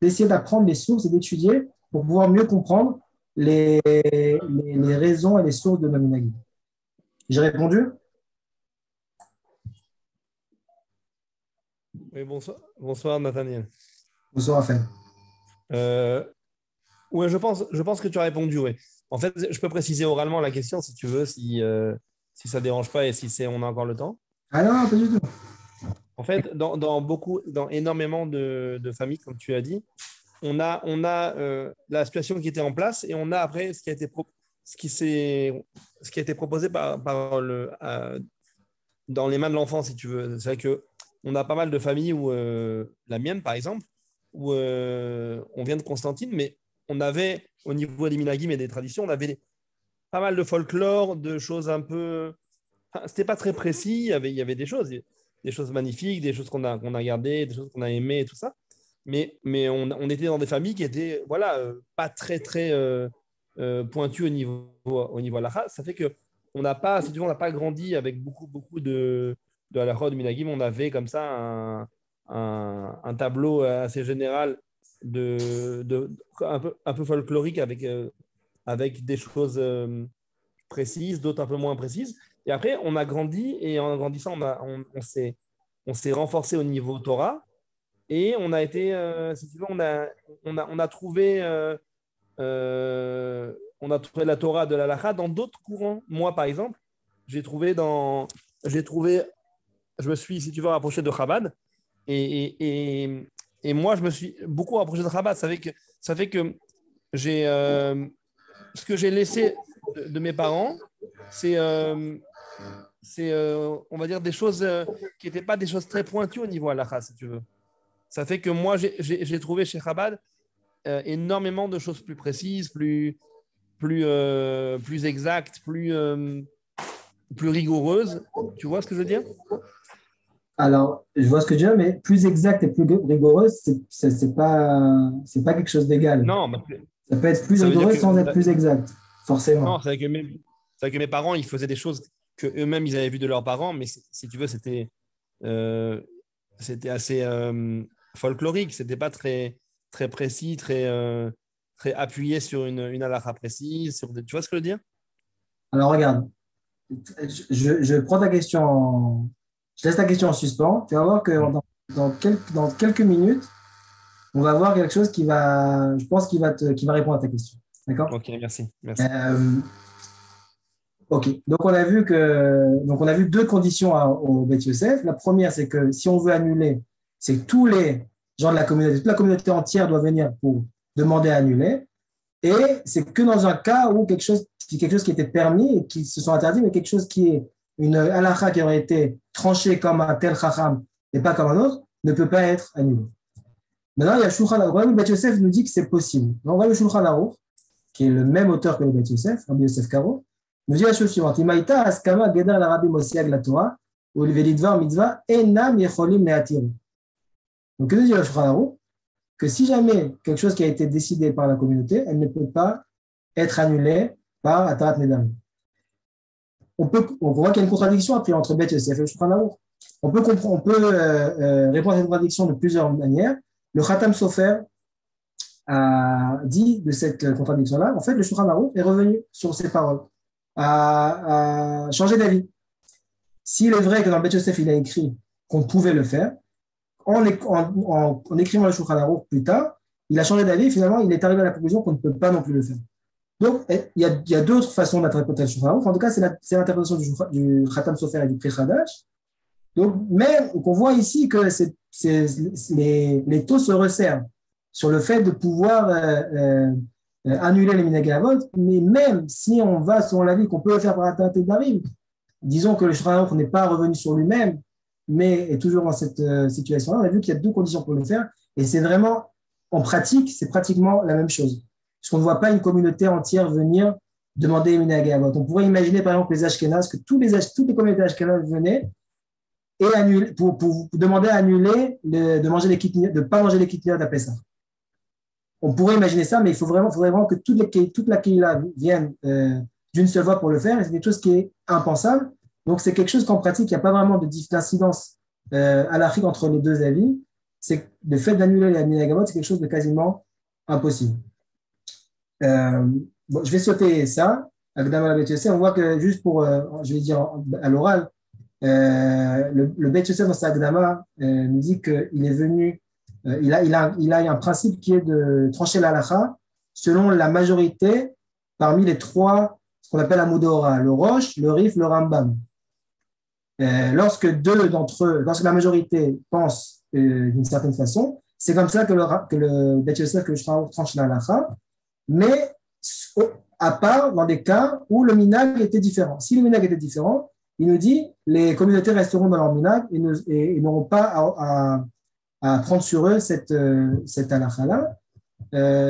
d'essayer d'apprendre les sources et d'étudier pour pouvoir mieux comprendre les raisons et les sources de nos minagim. J'ai répondu? Oui, bonsoir Nathaniel. Bonsoir, Raphaël. Oui, je pense que tu as répondu, oui. En fait, je peux préciser oralement la question si tu veux, si ça ne dérange pas et si on a encore le temps. Ah non, pas du tout. En fait, dans énormément de familles, comme tu as dit, on a la situation qui était en place et on a après ce qui a été proposé dans les mains de l'enfant, si tu veux. C'est vrai qu'on a pas mal de familles où, la mienne par exemple, où on vient de Constantine, mais on avait, au niveau des minhagim et des traditions, on avait pas mal de folklore, de choses un peu... Enfin, c'était pas très précis, il y avait des choses magnifiques, des choses qu'on a gardées, des choses qu'on a aimées et tout ça. Mais on était dans des familles qui étaient pas très, très pointues au niveau halakha. Ça fait qu'on n'a pas, si tu veux, on n'a pas grandi avec beaucoup de halakha, de minhagim. On avait comme ça un tableau assez général un peu folklorique avec des choses précises, d'autres un peu moins précises. Et après, on a grandi et en grandissant, on s'est renforcé au niveau Torah et on a été, si tu veux, on a trouvé la Torah de l'Halakha dans d'autres courants. Moi, par exemple, je me suis, si tu veux, rapproché de Chabad et moi, je me suis beaucoup rapproché de Chabad. Ça fait que j'ai ce que j'ai laissé de mes parents, c'est on va dire, des choses qui n'étaient pas des choses très pointues au niveau halakha, si tu veux. Ça fait que moi, j'ai trouvé chez Chabad énormément de choses plus précises, plus exactes, plus rigoureuses. Tu vois ce que je veux dire? Alors, je vois ce que tu veux dire, mais plus exact et plus rigoureuse, c'est pas quelque chose d'égal. Non, ça peut être plus rigoureux sans être plus exact, forcément. Non, c'est vrai que mes parents, ils faisaient des choses que eux-mêmes ils avaient vues de leurs parents, mais si tu veux, c'était assez folklorique. C'était pas très très précis, très appuyé sur une halakha précise. Tu vois ce que je veux dire? Alors regarde, je prends ta question. Je laisse ta question en suspens. Tu vas voir que dans quelques minutes, on va voir quelque chose qui va répondre à ta question. D'accord? Ok, merci. Ok, donc on a vu deux conditions au Beth Yosef. La première, c'est que si on veut annuler, c'est que tous les gens de la communauté, toute la communauté entière doit venir pour demander à annuler. Et c'est que dans un cas où quelque chose qui était permis et qui se sont interdits, mais quelque chose qui est une halakha qui aurait été tranchée comme un tel chacham et pas comme un autre, ne peut pas être annulé. Maintenant, il y a Shulchan Aruch. Le Beth Yosef nous dit que c'est possible. Donc, on va le Shulchan Aruch, qui est le même auteur que le Beth Yosef, Rabbi Yosef Karo, nous dit la chose suivante. Imaïta askama geder la Rabbi Mosiag la Torah, ou le velidvar mitzvah, enam yecholim le'atiru. Donc, que nous dit le Shulchan Aruch? Que si jamais quelque chose qui a été décidé par la communauté, elle ne peut pas être annulée par Atarat Nedarim. On voit qu'il y a une contradiction après entre Beth Yosef et le Shulchan Aruch. On peut répondre à cette contradiction de plusieurs manières. Le Khatam Sofer a dit de cette contradiction-là, en fait, le Shulchan Aruch est revenu sur ses paroles, a changé d'avis. S'il est vrai que dans Beth Yosef, il a écrit qu'on pouvait le faire, en écrivant le Shulchan Aruch plus tard, il a changé d'avis et finalement, il est arrivé à la conclusion qu'on ne peut pas non plus le faire. Donc, il y a d'autres façons d'interpréter le Shulchan Aruch. En tout cas, c'est l'interprétation du Khatam Sofer et du Pri Chadash. Donc, mais on voit ici que les taux se resserrent sur le fait de pouvoir annuler les minhagei avot, mais même si on va selon l'avis qu'on peut le faire par Atarat Nedarim, disons que le Shulchan Aruch n'est pas revenu sur lui-même, mais est toujours dans cette situation-là, on a vu qu'il y a deux conditions pour le faire, et c'est vraiment, en pratique, c'est pratiquement la même chose. Parce qu'on ne voit pas une communauté entière venir demander les minhagei avot. On pourrait imaginer par exemple les Ashkénazes, que toutes les communautés Ashkénazes venaient et pour demander à annuler de ne pas manger les kitniot à Pessah. On pourrait imaginer ça, mais il faudrait vraiment que toute la Kehila vienne d'une seule voix pour le faire, et c'est quelque chose qui est impensable. Donc, c'est quelque chose qu'en pratique, il n'y a pas vraiment d'incidence halachique entre les deux avis, c'est que le fait d'annuler les minagamot, c'est quelque chose de quasiment impossible. Bon, je vais sauter ça. Akdama Bet Yosef, on voit que juste pour, je vais dire à l'oral, le Bet Yosef dans sa Akdama nous dit qu'il est venu, il a un principe qui est de trancher l'halakha selon la majorité parmi les trois, ce qu'on appelle Amoudora, le Rosh, le Rif, le Rambam. Lorsque deux d'entre eux, lorsque la majorité pense d'une certaine façon, c'est comme ça que le Bet Yosef que je tranche l'halakha, mais à part dans des cas où le minag était différent. Si le minag était différent, il nous dit les communautés resteront dans leur minag et n'auront pas à prendre sur eux cette halakha-là.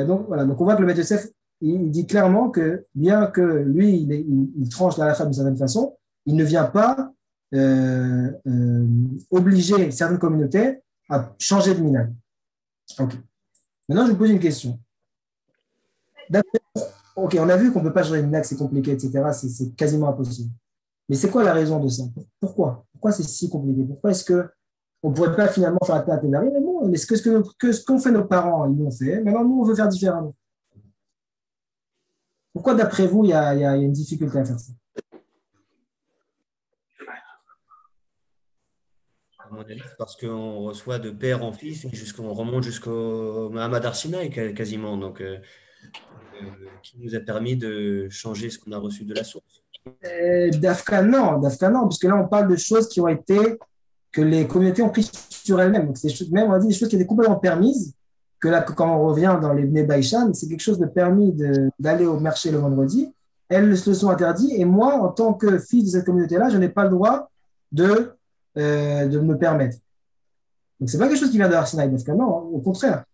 Donc voilà, donc on voit que le Bet Yosef il dit clairement que bien que lui il tranche l'halakha d'une certaine façon, il ne vient pas obliger certaines communautés à changer de minag. Ok. Maintenant je vous pose une question. Ok, on a vu qu'on ne peut pas gérer une minag, c'est compliqué, etc. C'est quasiment impossible. Mais c'est quoi la raison de ça? Pourquoi c'est si compliqué? Pourquoi est-ce qu'on ne pourrait pas finalement faire un ténari? Mais bon, est-ce que ce qu'ont fait nos parents, ils l'ont fait. Maintenant, nous, on veut faire différemment. Pourquoi, d'après vous, il y a une difficulté à faire ça? À mon avis, c'est parce qu'on reçoit de père en fils et on remonte jusqu'au Mahamad Arsinaï quasiment. Donc, qui nous a permis de changer ce qu'on a reçu de la source. Dafka non, puisque là on parle de choses qui ont été, que les communautés ont pris sur elles-mêmes. Donc, même on a dit des choses qui étaient complètement permises, que là, quand on revient dans les Bnei Baïchan, c'est quelque chose de permis d'aller au marché le vendredi. Elles le sont interdites, et moi, en tant que fils de cette communauté-là, je n'ai pas le droit de me permettre. Donc, ce n'est pas quelque chose qui vient de Arsinaï, Dafka non, au contraire.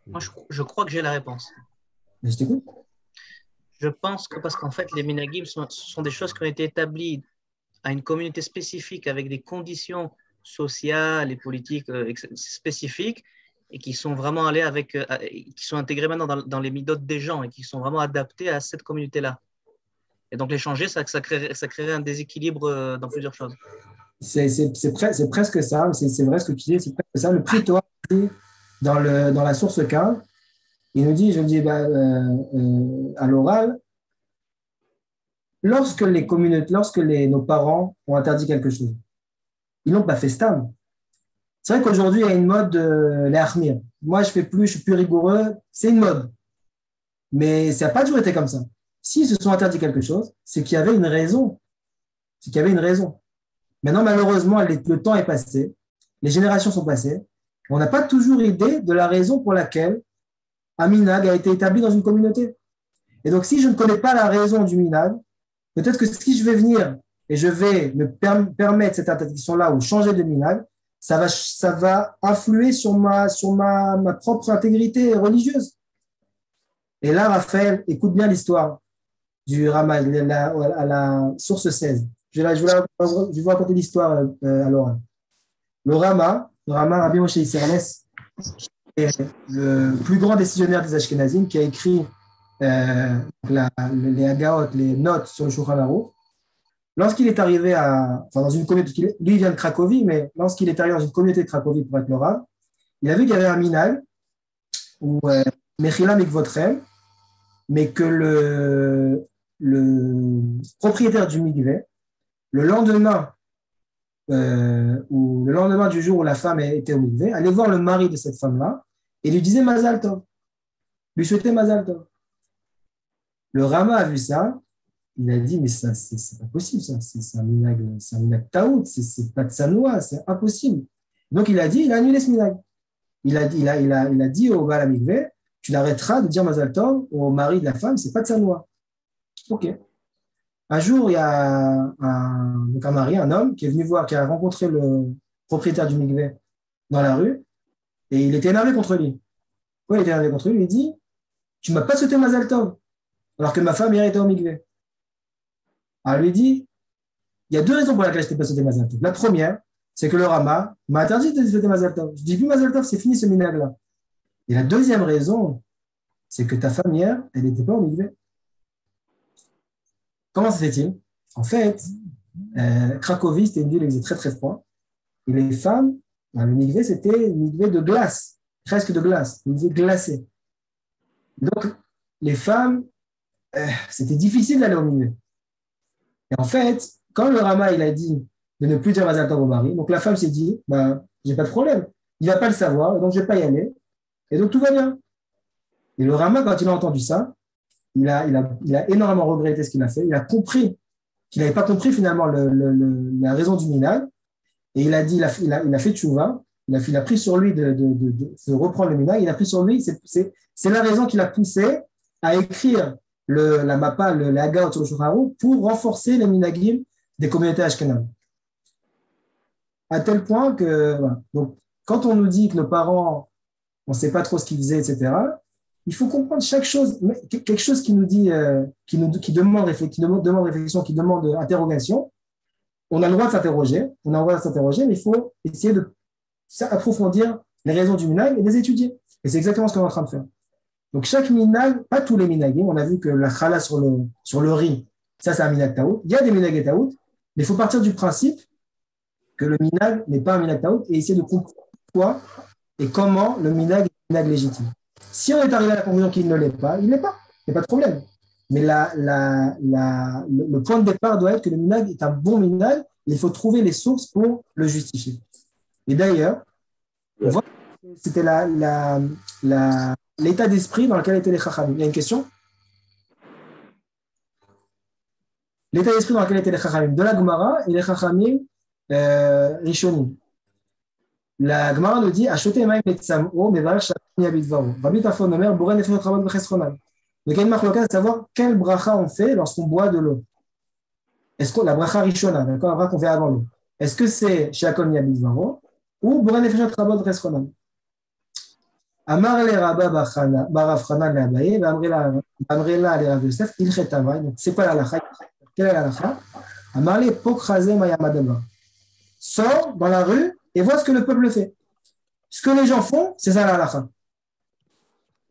Moi, je crois que j'ai la réponse. Je t'écoute. Je pense que parce qu'en fait, les minagim sont des choses qui ont été établies à une communauté spécifique avec des conditions sociales et politiques spécifiques et qui sont vraiment allées qui sont intégrées maintenant dans les midotes des gens et qui sont vraiment adaptées à cette communauté-là. Et donc, les changer, ça créerait un déséquilibre dans plusieurs choses. C'est presque ça, c'est vrai ce que tu dis, c'est presque ça. Le prétoire, dans la source 15, il nous dit, à l'oral, lorsque nos parents ont interdit quelque chose, ils n'ont pas fait stam. C'est vrai qu'aujourd'hui, il y a une mode de les achmir. Moi, je suis plus rigoureux, c'est une mode. Mais ça n'a pas toujours été comme ça. S'ils se sont interdits quelque chose, c'est qu'il y avait une raison. Maintenant, malheureusement, le temps est passé, les générations sont passées, on n'a pas toujours idée de la raison pour laquelle un minag a été établi dans une communauté. Et donc, si je ne connais pas la raison du minag, peut-être que si je vais venir et je vais me permettre cette interdiction-là ou changer de minag, ça va influer sur ma propre intégrité religieuse. Et là, Raphaël, écoute bien l'histoire du Rama à la source 16. Je vais vous raconter l'histoire à l'oral. Le Rama, Rabbi Moshe Isserles, est le plus grand décisionnaire des Ashkenazim qui a écrit les Hagaot, les notes sur le Shulchan Aruch. Lorsqu'il est arrivé dans une communauté, lui il vient de Cracovie, mais lorsqu'il est arrivé dans une communauté de Cracovie pour être le Rav, il a vu qu'il y avait un minag, ou Mechila Mikvotrem, mais que le propriétaire du mikveh, le lendemain du jour où la femme était au mikveh, allait voir le mari de cette femme-là et lui disait Mazal Tov, lui souhaitait Mazal Tov. Le Rama a vu ça, il a dit mais ça c'est pas possible, ça c'est un minag taout, c'est pas de sanoua, c'est impossible. Donc il a annulé ce minag. Il a dit au Baal HaMikveh, tu l'arrêteras de dire Mazal Tov au mari de la femme, c'est pas de sanoua. Ok. Un jour, il y a un mari, un homme, qui est venu voir, qui a rencontré le propriétaire du mikveh dans la rue, et il était énervé contre lui. Pourquoi il était énervé contre lui? Il lui dit, tu ne m'as pas souhaité Mazal Tov, alors que ma femme hier était au mikveh. Alors il lui dit, il y a deux raisons pour lesquelles je ne t'ai pas souhaité Mazal Tov. La première, c'est que le Rama m'a interdit de souhaiter Mazal Tov. Je dis plus Mazal Tov, c'est fini ce minag-là. Et la deuxième raison, c'est que ta femme hier, elle n'était pas au mikveh. Comment se fait-il? En fait, Cracovie, c'était une ville où il faisait très très froid. Et les femmes, le mikvé, c'était une mikvé de glace, presque de glace, une mikvé glacée. Donc, les femmes, c'était difficile d'aller au mikvé. Et en fait, quand le Rama il a dit de ne plus dire Mazal Tov au mari, donc la femme s'est dit, j'ai pas de problème, il ne va pas le savoir, donc je ne vais pas y aller, et donc tout va bien. Et le Rama, quand il a entendu ça, il a énormément regretté ce qu'il a fait, il a compris qu'il n'avait pas compris finalement la raison du minag, et il a dit, il a fait tchouva, il a pris sur lui de reprendre le minag, il a pris sur lui, c'est la raison qui l'a poussé à écrire la mappa, le Haggah sur le Shulchan Aruch pour renforcer les minagim des communautés ashkénazes. À tel point que, voilà. Donc, quand on nous dit que nos parents, on ne sait pas trop ce qu'ils faisaient, etc., il faut comprendre chaque chose, quelque chose qui nous dit, qui demande réflexion, qui demande interrogation. On a le droit de s'interroger, mais il faut essayer de approfondir les raisons du minag et les étudier. Et c'est exactement ce qu'on est en train de faire. Donc, chaque minag, pas tous les minagim, on a vu que la chala sur le riz, ça, c'est un minag taout. Il y a des minag et taout, mais il faut partir du principe que le minag n'est pas un minag taout et essayer de comprendre pourquoi et comment le minag est un minag légitime. Si on est arrivé à la conclusion qu'il ne l'est pas, il ne l'est pas. Il n'y a pas de problème. Mais le point de départ doit être que le minag est un bon minag et il faut trouver les sources pour le justifier. Et d'ailleurs, on voit que c'était l'état d'esprit dans lequel étaient les chachamim. Il y a une question? L'état d'esprit dans lequel étaient les chachamim de la Gemara et les chachamim rishonim. La Gemara nous dit Achoté maïm et tsam'o mevarech shachani abidvaro. Rabbi Tafon omer boren nefeshot rabot bechesronan. Donc il y a une marque de savoir quelle bracha on fait lorsqu'on boit de l'eau. Est-ce que la bracha rishona, d'accord, la bracha qu'on fait avant l'eau, est-ce que c'est shachani abidvaro ou boren nefeshot rabot bechesronan? Amar le Rabba Barav Chanan le Abaye, Amrela le Rav Yosef, il chetavai. Donc c'est quoi la halakha? Quelle est la halakha? Amar le pokhaze mayamadaba. Sors dans la rue et vois ce que le peuple fait. Ce que les gens font, c'est ça la halakha.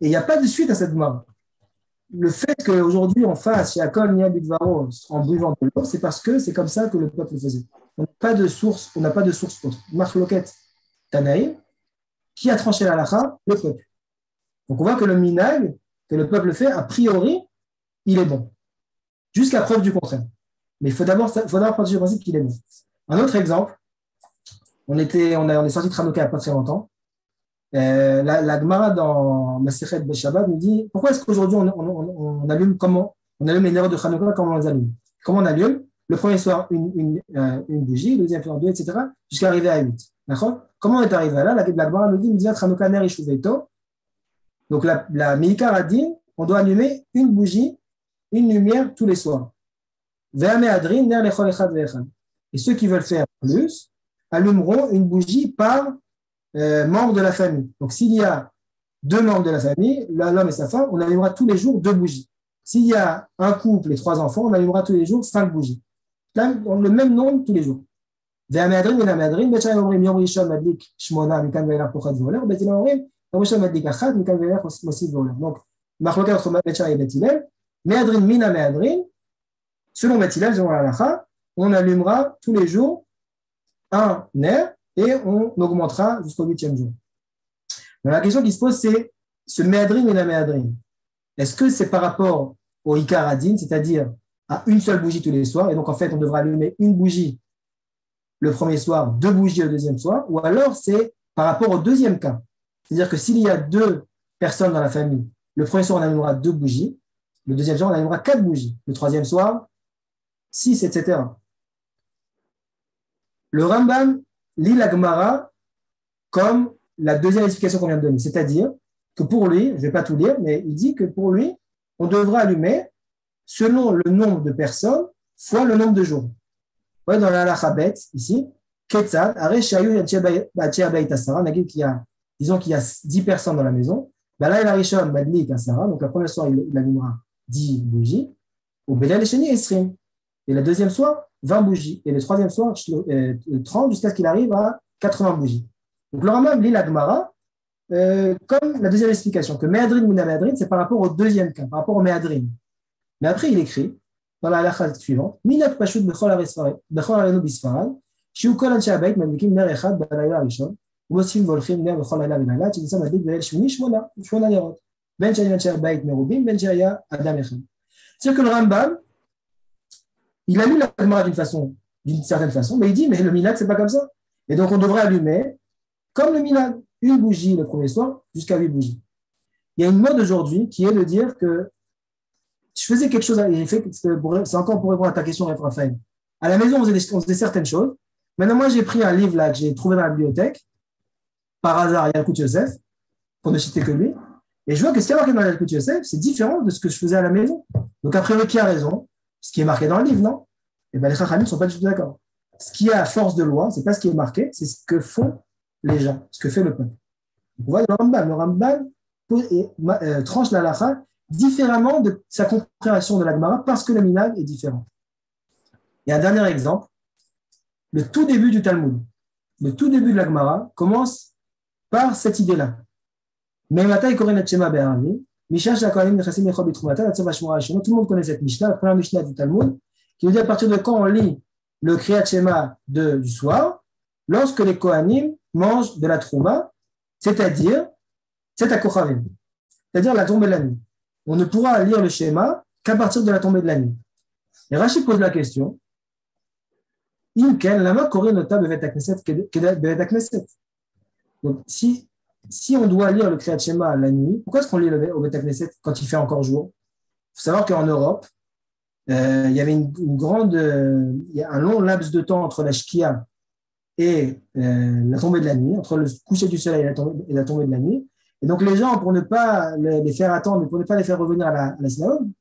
Et il n'y a pas de suite à cette gemara. Le fait qu'aujourd'hui on fasse Shakol Nia Bidvaro en buvant de l'eau, c'est parce que c'est comme ça que le peuple faisait. On n'a pas de source autre. Marloket Tanaïm, qui a tranché la halakha? Le peuple. Donc on voit que le minag que le peuple fait, a priori, il est bon. Jusqu'à preuve du contraire. Mais il faut d'abord partir du principe qu'il est bon. Un autre exemple, on est sorti de Hanouka il n'y a pas très longtemps. La Gemara dans Masechet Beshabbat nous dit pourquoi est-ce qu'aujourd'hui on allume les nerfs de Hanouka, comment on les allume? Comment on allume? Le premier soir, une bougie, le deuxième soir, deux, etc., jusqu'à arriver à 8. D'accord? Comment on est arrivé là? La Gemara nous dit Hanouka ner ishuveito. Donc la Meikar a dit on doit allumer une bougie, une lumière tous les soirs. Ve'ame adrin ner lechol echad ve'echad. Et ceux qui veulent faire plus allumeront une bougie par membre de la famille. Donc, s'il y a 2 membres de la famille, l'homme et sa femme, on allumera tous les jours 2 bougies. S'il y a un couple et 3 enfants, on allumera tous les jours 5 bougies. Le même nombre tous les jours. Donc, selon Bethilel, selon la halakha, on allumera tous les jours un ner et on augmentera jusqu'au 8e jour. Donc, la question qui se pose, c'est ce méadrin et la méadrin. Est-ce que c'est par rapport au Ikar Adin, c'est-à-dire à une seule bougie tous les soirs, et donc en fait on devra allumer une bougie le premier soir, 2 bougies le deuxième soir, ou alors c'est par rapport au deuxième cas. C'est-à-dire que s'il y a 2 personnes dans la famille, le premier soir on allumera 2 bougies, le deuxième soir on allumera 4 bougies, le troisième soir 6, etc. Le Rambam lit la Gemara comme la deuxième explication qu'on vient de donner, c'est-à-dire que pour lui, je ne vais pas tout lire, mais il dit que pour lui, on devra allumer selon le nombre de personnes fois le nombre de jours. Vous voyez dans la halakha ici, Ketzad, disons qu'il y a 10 personnes dans la maison, là il a Rishon Madlik Asara, donc la première soir il allumera 10 bougies, au Belal Esheni Esrim. Et le deuxième soir, 20 bougies. Et le troisième soir, 30 jusqu'à ce qu'il arrive à 80 bougies. Donc le Rambam lit la Gemara comme la deuxième explication, que Me'adrin Muna Me'adrin, c'est par rapport au deuxième cas, par rapport au Me'adrin. Mais après, il écrit, dans la halakha suivante, Minat Pashut Bechol Arenu Bisfarad, שיהיו כל אנשי הבית מדליקים נר אחד בלילה הראשון, ומוסיפים והולכים נר בכל לילה ולילה, שנמצא מדליק בליל שמיני שמונה נרות, בין שהיו אנשי הבית מרובים, בין שהיה אדם אחד. C'est-à-dire que le Rambam, il a lu la Gemara d'une certaine façon, mais il dit, mais le minhag, c'est pas comme ça. Et donc, on devrait allumer, comme le minhag, une bougie le premier soir, jusqu'à 8 bougies. Il y a une mode aujourd'hui qui est de dire que je faisais quelque chose, c'est encore pour répondre à ta question, Raphaël. À la maison, on faisait certaines choses. Maintenant, moi, j'ai pris un livre là que j'ai trouvé dans la bibliothèque. Par hasard, il y a le Yalkut Yosef, pour ne citer que lui. Et je vois que ce qui est marqué dans le Yalkut Yosef, c'est différent de ce que je faisais à la maison. Donc, a priori, qui a raison? Ce qui est marqué dans le livre, non? Eh bien, les Chachamim ne sont pas du tout d'accord. Ce qui a force de loi, ce n'est pas ce qui est marqué, c'est ce que font les gens, ce que fait le peuple. On voit le Rambam tranche la halakha différemment de sa compréhension de la Gemara parce que le minhag est différent. Et un dernier exemple, le tout début du Talmud, le tout début de la Gemara commence par cette idée-là. Tout le monde connaît cette Mishnah, la première Mishnah du Talmud, qui nous dit à partir de quand on lit le Kriyat Shema du soir, lorsque les Kohanim mangent de la Trouma, c'est-à-dire la tombée de la nuit. On ne pourra lire le Shema qu'à partir de la tombée de la nuit. Et Rashi pose la question, donc, si on doit lire le Kriyat Shema la nuit, pourquoi est-ce qu'on lit au Bet HaKnesset quand il fait encore jour? Il faut savoir qu'en Europe, il y avait il y a un long laps de temps entre la Shkia et la tombée de la nuit, entre le coucher du soleil et la tombée de la nuit. Et donc les gens, pour ne pas les faire attendre, pour ne pas les faire revenir à la synagogue,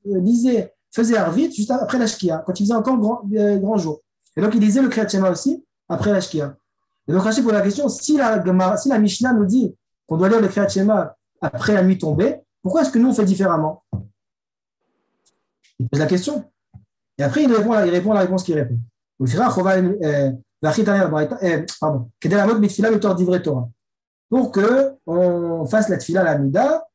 faisaient Arvit juste après la Shkia, quand il faisait encore grand jour. Et donc, il lisait le Kriyat Shema aussi après la Shkia. Et donc, Rashi pose la question, si la Mishnah nous dit qu'on doit lire le Kriyat Shema après la nuit tombée, pourquoi est-ce que nous, on fait différemment? Il pose la question. Et après, il répond la réponse qu'il répond. Pour qu'on fasse la tfila, la mida,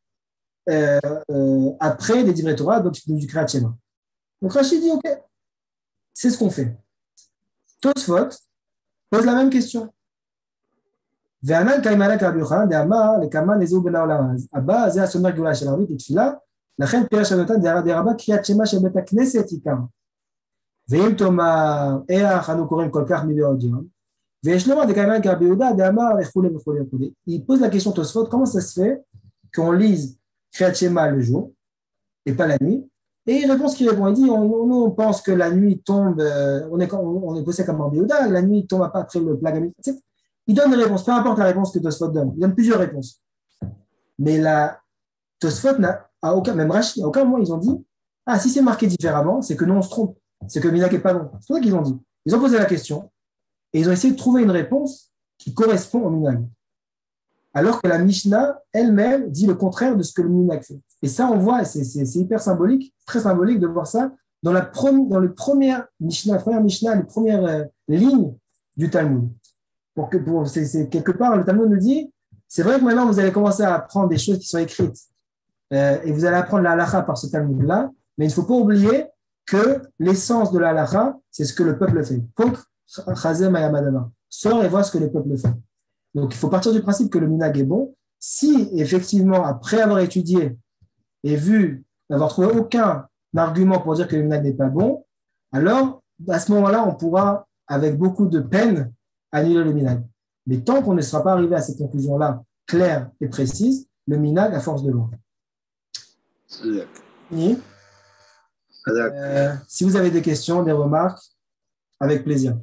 après les divrei Torah, donc du Kriyat Shema. Donc, Rashi dit, OK, c'est ce qu'on fait. Tosfot pose la même question. Ve'anan kaimala Rabbi Yochanan de'amar lekama nezeu ben haolam haba ze hasomer geula shel arvit utfila lachen pirash hanotan de'rabba kriyat shema shel bet hakneset ikar ve'im tomar each anu korim kol kach mibeod yom ve'yesh lomar de'kaimala Rabbi Yehuda de'amar vechule vechule vechule. Il pose la question Tosfot, comment ça se fait qu'on lise kriyat shema le jour et pas la nuit? Et il répond ce qu'il répond. Il dit, on pense que la nuit tombe, on est bossé comme Rabbi Yehuda, la nuit tombe après le plagamit. Il donne des réponses, peu importe la réponse que Tosfot donne. Il donne plusieurs réponses. Mais Tosfot à aucun, même Rashi, à aucun moment, ils ont dit, si c'est marqué différemment, c'est que nous, on se trompe. C'est que Minhag n'est pas bon. C'est pour ça qu'ils ont dit. Ils ont posé la question et ils ont essayé de trouver une réponse qui correspond au Minhag. Alors que la Mishnah elle-même dit le contraire de ce que le Minhag fait. Et ça, on voit, c'est hyper symbolique, très symbolique de voir ça dans le première Mishnah, les premières lignes du Talmud. C'est quelque part, le Talmud nous dit, c'est vrai que maintenant, vous allez commencer à apprendre des choses qui sont écrites et vous allez apprendre la halakha par ce Talmud-là, mais il ne faut pas oublier que l'essence de la halakha, c'est ce que le peuple fait. Sors et vois ce que le peuple fait. Donc, il faut partir du principe que le minhag est bon. Si, effectivement, après avoir étudié et vu, n'avoir trouvé aucun argument pour dire que le minhag n'est pas bon, alors, à ce moment-là, on pourra, avec beaucoup de peine, annuler le minhag. Mais tant qu'on ne sera pas arrivé à cette conclusion-là, claire et précise, le minhag à force de loi. Si vous avez des questions, des remarques, avec plaisir.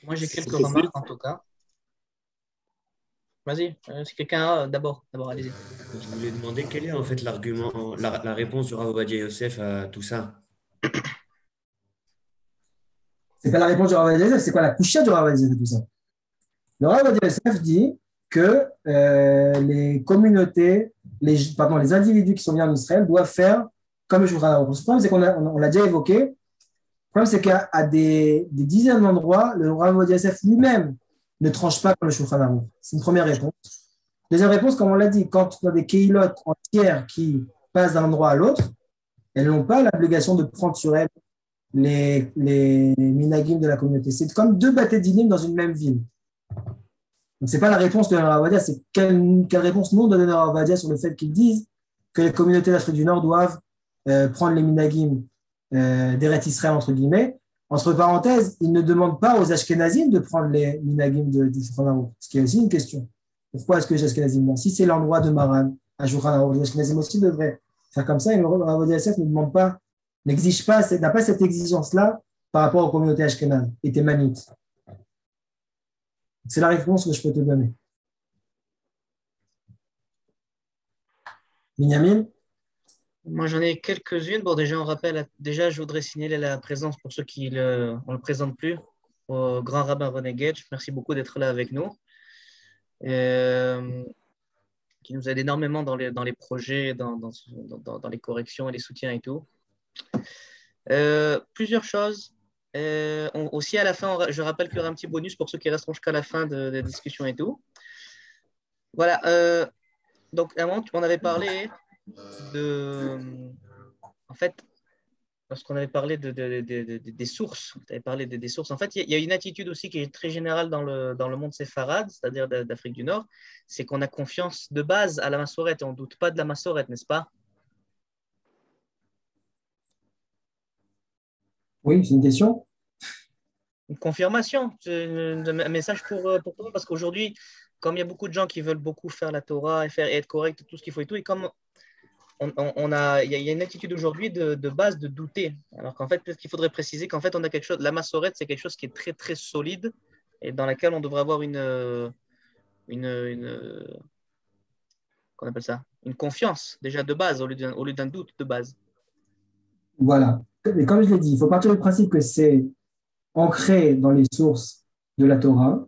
Moi, j'ai quelques remarques en tout cas. Vas-y, si quelqu'un a, d'abord, allez-y. Je voulais demander quel est en fait l'argument, la réponse du Rav Ovadia Yosef à tout ça. C'est pas la réponse du Rav Ovadia Yosef, c'est quoi la couchette du Rav Ovadia Yosef de tout ça? Le Rav Ovadia Yosef dit que les communautés, les individus qui sont venus en Israël doivent faire comme je vous raconte. Le problème, c'est qu'on l'a déjà évoqué. Le problème, c'est qu'à des dizaines d'endroits, le Rav Ovadia Yosef lui-même ne tranche pas comme le Shulchan Aruch. C'est une première réponse. Deuxième réponse, comme on l'a dit, quand on a des kehilotes entières qui passent d'un endroit à l'autre, elles n'ont pas l'obligation de prendre sur elles les minagim de la communauté. C'est comme deux bâtés dinim dans une même ville. Donc, ce n'est pas la réponse de Rav Avadia, c'est quelle réponse nous on donne à Rav Avadia sur le fait qu'ils disent que les communautés d'Afrique du Nord doivent prendre les minagim d'Eretz Israël, entre guillemets. Entre parenthèses, ils ne demandent pas aux Ashkenazim de prendre les minagim du Shulchan Aruch, ce qui est aussi une question. Pourquoi est-ce que les Ashkenazim non? Si c'est l'endroit de Maran, à Shulchan Aruch, les Ashkenazim aussi devraient faire comme ça, et le Rav Avadia Yosef ne demande pas, n'exige pas, n'a pas cette exigence-là par rapport aux communautés ashkénazes et thémanites. C'est la réponse que je peux te donner. Binyamin? Moi, j'en ai quelques-unes. Bon, déjà, on rappelle, déjà, je voudrais signaler la présence pour ceux qui ne le présentent plus, au grand rabbin René Getch. Merci beaucoup d'être là avec nous. Qui nous aide énormément dans les projets, dans les corrections et les soutiens et tout. Plusieurs choses. Aussi, à la fin, je rappelle qu'il y aura un petit bonus pour ceux qui resteront jusqu'à la fin de la discussion et tout. Voilà. Donc, à un moment, on avait parlé en fait, lorsqu'on avait parlé des sources, tu avais parlé des sources. En fait, il y a une attitude aussi qui est très générale dans le monde séfarade, c'est-à-dire d'Afrique du Nord, c'est qu'on a confiance de base à la Massorette et on ne doute pas de la Massorette, n'est-ce pas? Oui, c'est une question. Une confirmation, un message pour toi, parce qu'aujourd'hui, comme il y a beaucoup de gens qui veulent beaucoup faire la Torah et être correct, tout ce qu'il faut et tout, et comme il y a une attitude aujourd'hui de base de douter, alors qu'en fait, peut-être qu'il faudrait préciser qu'en fait, on a quelque chose, la Massorette, c'est quelque chose qui est très, très solide et dans laquelle on devrait avoir qu'on appelle ça, une confiance déjà de base au lieu d'un doute de base. Voilà. Et comme je l'ai dit, il faut partir du principe que c'est ancré dans les sources de la Torah,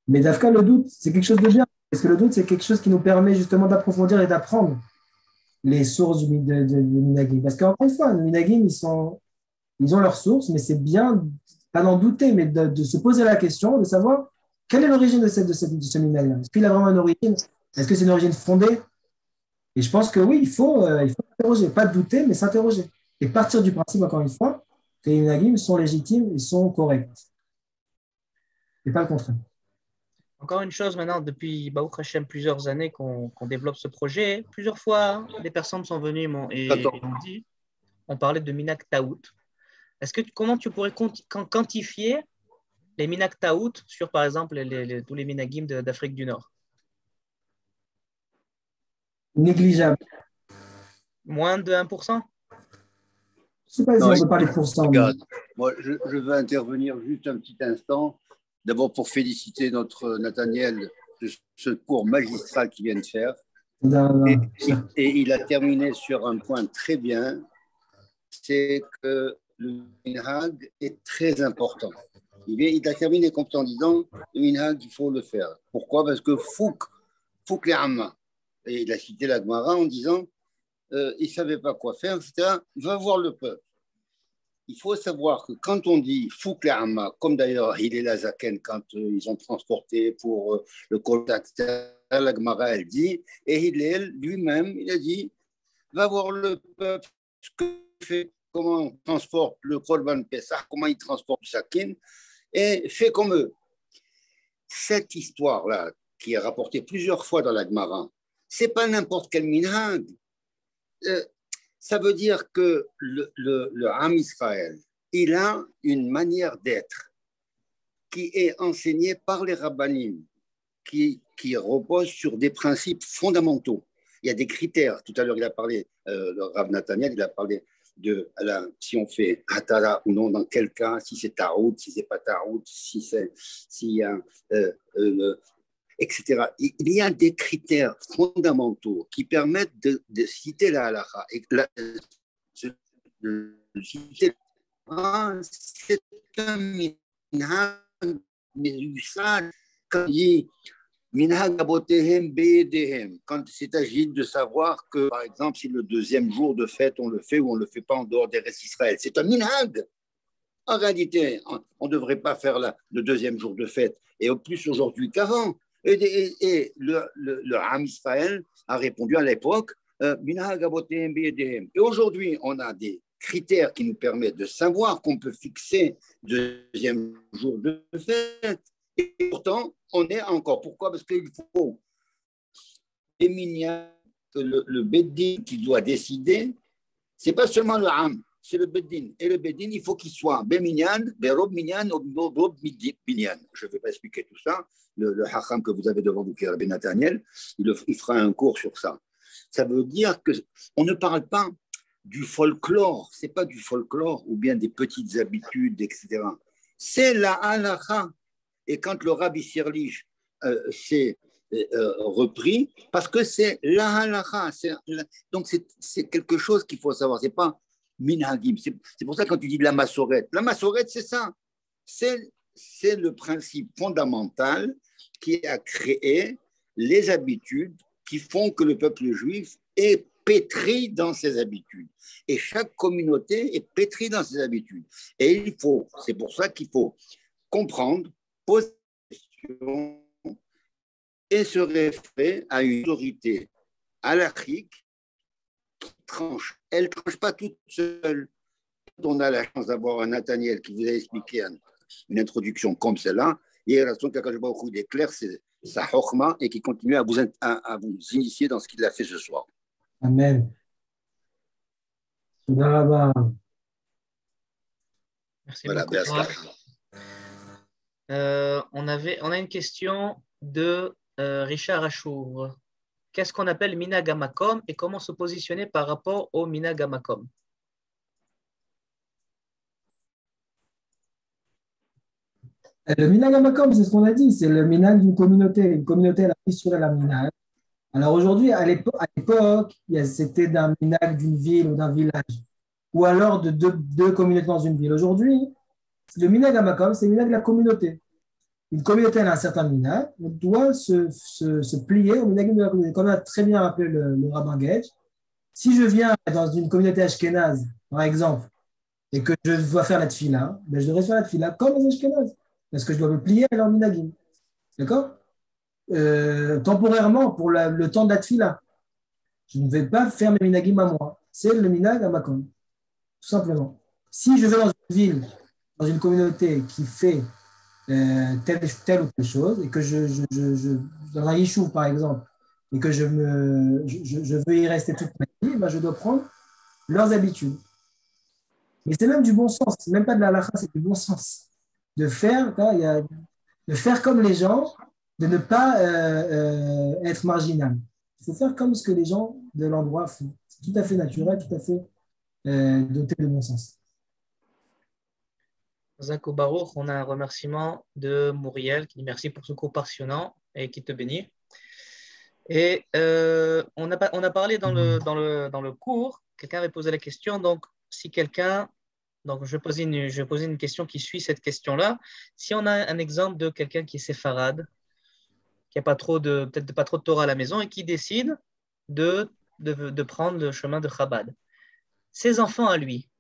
mais d'Afka, le doute, c'est quelque chose de bien, parce que le doute, c'est quelque chose qui nous permet justement d'approfondir et d'apprendre les sources du Minagim. Parce qu'encore une fois, les Minagim, ils ont leurs sources, mais c'est bien, pas d'en douter, mais de se poser la question, de savoir quelle est l'origine de ce Minagim. Est-ce qu'il a vraiment une origine? Est-ce que c'est une origine fondée? Et je pense que oui, il faut s'interroger, pas douter, mais s'interroger. Et partir du principe, encore une fois, que les Minagim sont légitimes, ils sont corrects. Et pas le contraire. Encore une chose maintenant, depuis Baruch Hashem plusieurs années qu'on développe ce projet, plusieurs fois, des personnes sont venues et m'ont dit, on parlait de Minak Taout. Comment tu pourrais quantifier les Minak Taout sur, par exemple, tous les Minagim d'Afrique du Nord? Négligeable. Moins de 1%? Je ne sais pas si on peut parler de pourcent. Regarde, moi, je veux intervenir juste un petit instant. D'abord pour féliciter notre Nathaniel de ce cours magistral qu'il vient de faire. Et il a terminé sur un point très bien, c'est que le minhag est très important. Il a terminé comme en disant, le minhag, il faut le faire. Pourquoi? Parce que fouk les amma. Et il a cité la Gemara en disant, il ne savait pas quoi faire, etc. Va voir le peuple. Il faut savoir que quand on dit Fouk les Amma, comme d'ailleurs Hillel Azaken, quand ils ont transporté pour le contact, la Gemara, elle dit, et Hillel lui-même, il a dit, va voir le peuple, ce que fait, comment on transporte le Korban Pessah, comment il transporte le Sakin, et fais comme eux. Cette histoire-là, qui est rapportée plusieurs fois dans la Gemara, c'est pas n'importe quel minhag. Ça veut dire que le Ham Israël, il a une manière d'être qui est enseignée par les rabbanim, qui repose sur des principes fondamentaux. Il y a des critères. Tout à l'heure, il a parlé, le Rav Nathaniel, il a parlé de si on fait hatara ou non, dans quel cas, si c'est tarout, si c'est pas tarout, s'il y a etc. Il y a des critères fondamentaux qui permettent de citer la halakha. Et c'est un minhag, quand il dit minhag abotehem beyedehem, quand il s'agit de savoir que, par exemple, si le deuxième jour de fête, on le fait ou on ne le fait pas en dehors des restes Israël, c'est un minhag. En réalité, on ne devrait pas faire le deuxième jour de fête, et au plus aujourd'hui qu'avant. Et le Ham Israël a répondu à l'époque, et aujourd'hui, on a des critères qui nous permettent de savoir qu'on peut fixer deuxième jour de fête. Et pourtant, on est encore. Pourquoi? Parce qu'il faut des minyan, le Beddin qui doit décider. Ce n'est pas seulement le Ham, c'est le Beddin. Et le Beddin, il faut qu'il soit Beminyan, Berob Minyan ou Berob Minyan. Je ne vais pas expliquer tout ça. Le Hacham que vous avez devant vous, qui est Rabbi Nathaniel, il fera un cours sur ça. Ça veut dire qu'on ne parle pas du folklore, ce n'est pas du folklore ou bien des petites habitudes, etc. C'est la halakha. Et quand le Rabbi Sirlich s'est repris, parce que c'est la halakha. Donc c'est quelque chose qu'il faut savoir, ce n'est pas minhagim. C'est pour ça que quand tu dis de la massorette c'est ça. C'est le principe fondamental qui a créé les habitudes qui font que le peuple juif est pétri dans ses habitudes. Et chaque communauté est pétrie dans ses habitudes. Et c'est pour ça qu'il faut comprendre, poser des questions et se référer à une autorité halachique qui tranche. Elle ne tranche pas toute seule. On a la chance d'avoir un Nathaniel qui vous a expliqué une introduction comme celle-là. Et la raison qu'Akadosh Baruch Hu déclare, c'est sa chokhma et qui continue à vous initier dans ce qu'il a fait ce soir. Amen. Merci voilà, beaucoup. On a une question de Richard Achour. Qu'est-ce qu'on appelle Minhag HaMakom et comment se positionner par rapport au Minhag HaMakom? Le minhag hamakom, c'est ce qu'on a dit, c'est le minhag d'une communauté. Une communauté, elle a pris sur elle un minhag. Alors aujourd'hui, à l'époque, c'était d'un minhag d'une ville ou d'un village, ou alors de deux communautés dans une ville. Aujourd'hui, le minhag hamakom, c'est le minhag de la communauté. Une communauté, elle a un certain minhag, on doit se plier au minhag de la communauté. Comme a très bien rappelé le rabbin Gage, si je viens dans une communauté ashkénaze, par exemple, et que je dois faire la tfila, ben je devrais faire la tfila comme les ashkénazes. Parce que je dois me plier à leur minhagim. D'accord? Temporairement, pour le temps de la tfila. Je ne vais pas faire mes minhagim à moi. C'est le minhag à Makom. Tout simplement. Si je vais dans une ville, dans une communauté qui fait telle ou telle chose, et que dans un yishuv, par exemple, et que je veux y rester toute ma vie, ben je dois prendre leurs habitudes. Mais c'est même du bon sens. C'est même pas de la halakha, c'est du bon sens. De faire comme les gens, de ne pas être marginal. Il faut faire comme ce que les gens de l'endroit font. C'est tout à fait naturel, tout à fait doté de bon sens. Zako Baruch, on a un remerciement de Mouriel qui dit merci pour ce cours passionnant et qui te bénit. Et on a parlé dans le cours, quelqu'un avait posé la question, donc si quelqu'un... Donc, je vais poser une question qui suit cette question-là. Si on a un exemple de quelqu'un qui est séfarade, qui n'a peut-être pas trop de Torah à la maison et qui décide de prendre le chemin de Chabad, ses enfants à lui,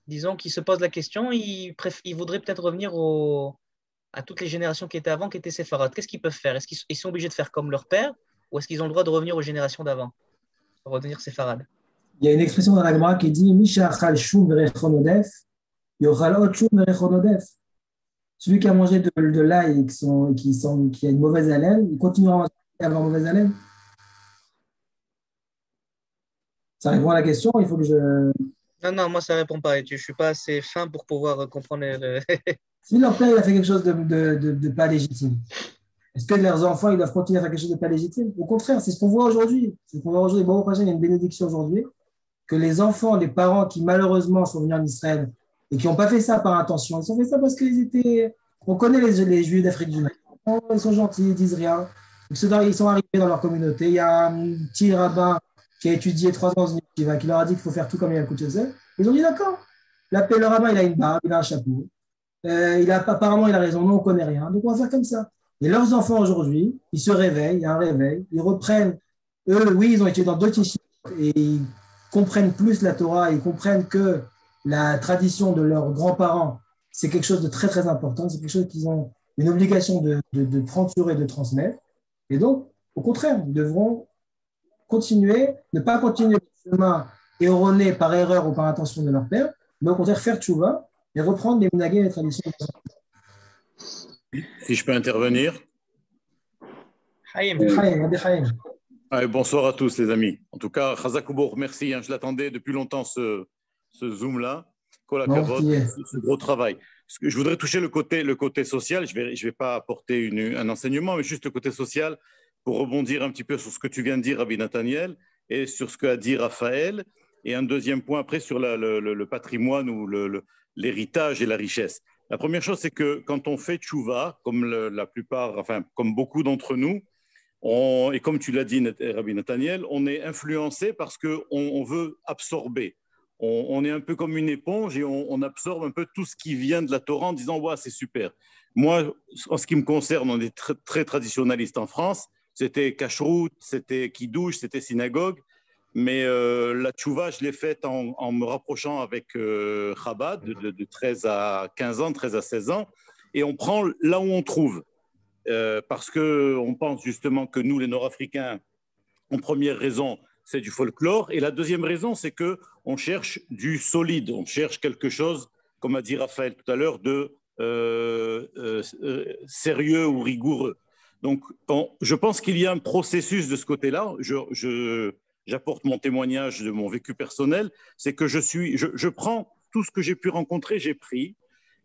disons qu'ils se posent la question, ils voudraient peut-être revenir à toutes les générations qui étaient avant, qui étaient séfarades. Qu'est-ce qu'ils peuvent faire? Est-ce qu'ils sont obligés de faire comme leur père ou est-ce qu'ils ont le droit de revenir aux générations d'avant, redevenir séfarades? Il y a une expression dans la Gemara qui dit Misha achal shum verechonodef, yochal ot shum verechonodef. Celui qui a mangé de l'ail et qui a une mauvaise haleine, il continuera à avoir mauvaise haleine. Ça répond à la question, il faut que je. Non, moi ça ne répond pas. Je ne suis pas assez fin pour pouvoir comprendre. Si leur père il a fait quelque chose de pas légitime, est-ce que leurs enfants ils doivent continuer à faire quelque chose de pas légitime? Au contraire, c'est ce qu'on voit aujourd'hui. C'est ce qu'on voit aujourd'hui. Bon, il y a une bénédiction aujourd'hui. Que les enfants, les parents qui malheureusement sont venus en Israël et qui n'ont pas fait ça par intention, ils ont fait ça parce qu'ils étaient... On connaît les Juifs d'Afrique du Nord. Ils sont gentils, ils disent rien. Ils sont arrivés dans leur communauté. Il y a un petit rabbin qui a étudié 3 ans dans une yeshiva, qui leur a dit qu'il faut faire tout comme il a écouté. Ils ont dit d'accord. Le rabbin, il a une barbe, il a un chapeau. Apparemment, il a raison. Nous, on ne connaît rien. Donc, on va faire comme ça. Et leurs enfants aujourd'hui, ils se réveillent, il y a un réveil, ils reprennent. Eux, oui, ils ont étudié dans d'autres yeshivas et ils comprennent plus la Torah, ils comprennent que la tradition de leurs grands-parents c'est quelque chose de très, très important. C'est quelque chose qu'ils ont une obligation de prendre sur eux et de transmettre. Et donc, au contraire, ils devront continuer, ne pas continuer le chemin erroné par erreur ou par intention de leur père, mais au contraire faire tchouva et reprendre les minhagim et les traditions. Si je peux intervenir. Haïm. Allez, bonsoir à tous les amis. En tout cas, Chazak Oubour, merci. Je l'attendais depuis longtemps ce Zoom-là. Ce gros travail. Je voudrais toucher le côté social. Je vais pas apporter un enseignement, mais juste le côté social pour rebondir un petit peu sur ce que tu viens de dire, Rabbi Nathaniel, et sur ce qu'a dit Raphaël. Et un deuxième point après sur le patrimoine ou l'héritage et la richesse. La première chose, c'est que quand on fait tchouva, comme la plupart, enfin, comme beaucoup d'entre nous, et comme tu l'as dit, Rabbi Nathaniel, on est influencé parce qu'on veut absorber. On est un peu comme une éponge et on absorbe un peu tout ce qui vient de la Torah en disant « ouais, c'est super ». Moi, en ce qui me concerne, on est très, très traditionnaliste en France. C'était kashrut, c'était kiddush, c'était synagogue. Mais la tchouva, je l'ai faite en me rapprochant avec Chabad de 13 à 15 ans, 13 à 16 ans. Et on prend là où on trouve. Parce qu'on pense justement que nous, les Nord-Africains, en première raison, c'est du folklore. Et la deuxième raison, c'est qu'on cherche du solide. On cherche quelque chose, comme a dit Raphaël tout à l'heure, de sérieux ou rigoureux. Donc, je pense qu'il y a un processus de ce côté-là. J'apporte mon témoignage de mon vécu personnel. C'est que je prends tout ce que j'ai pu rencontrer, j'ai pris.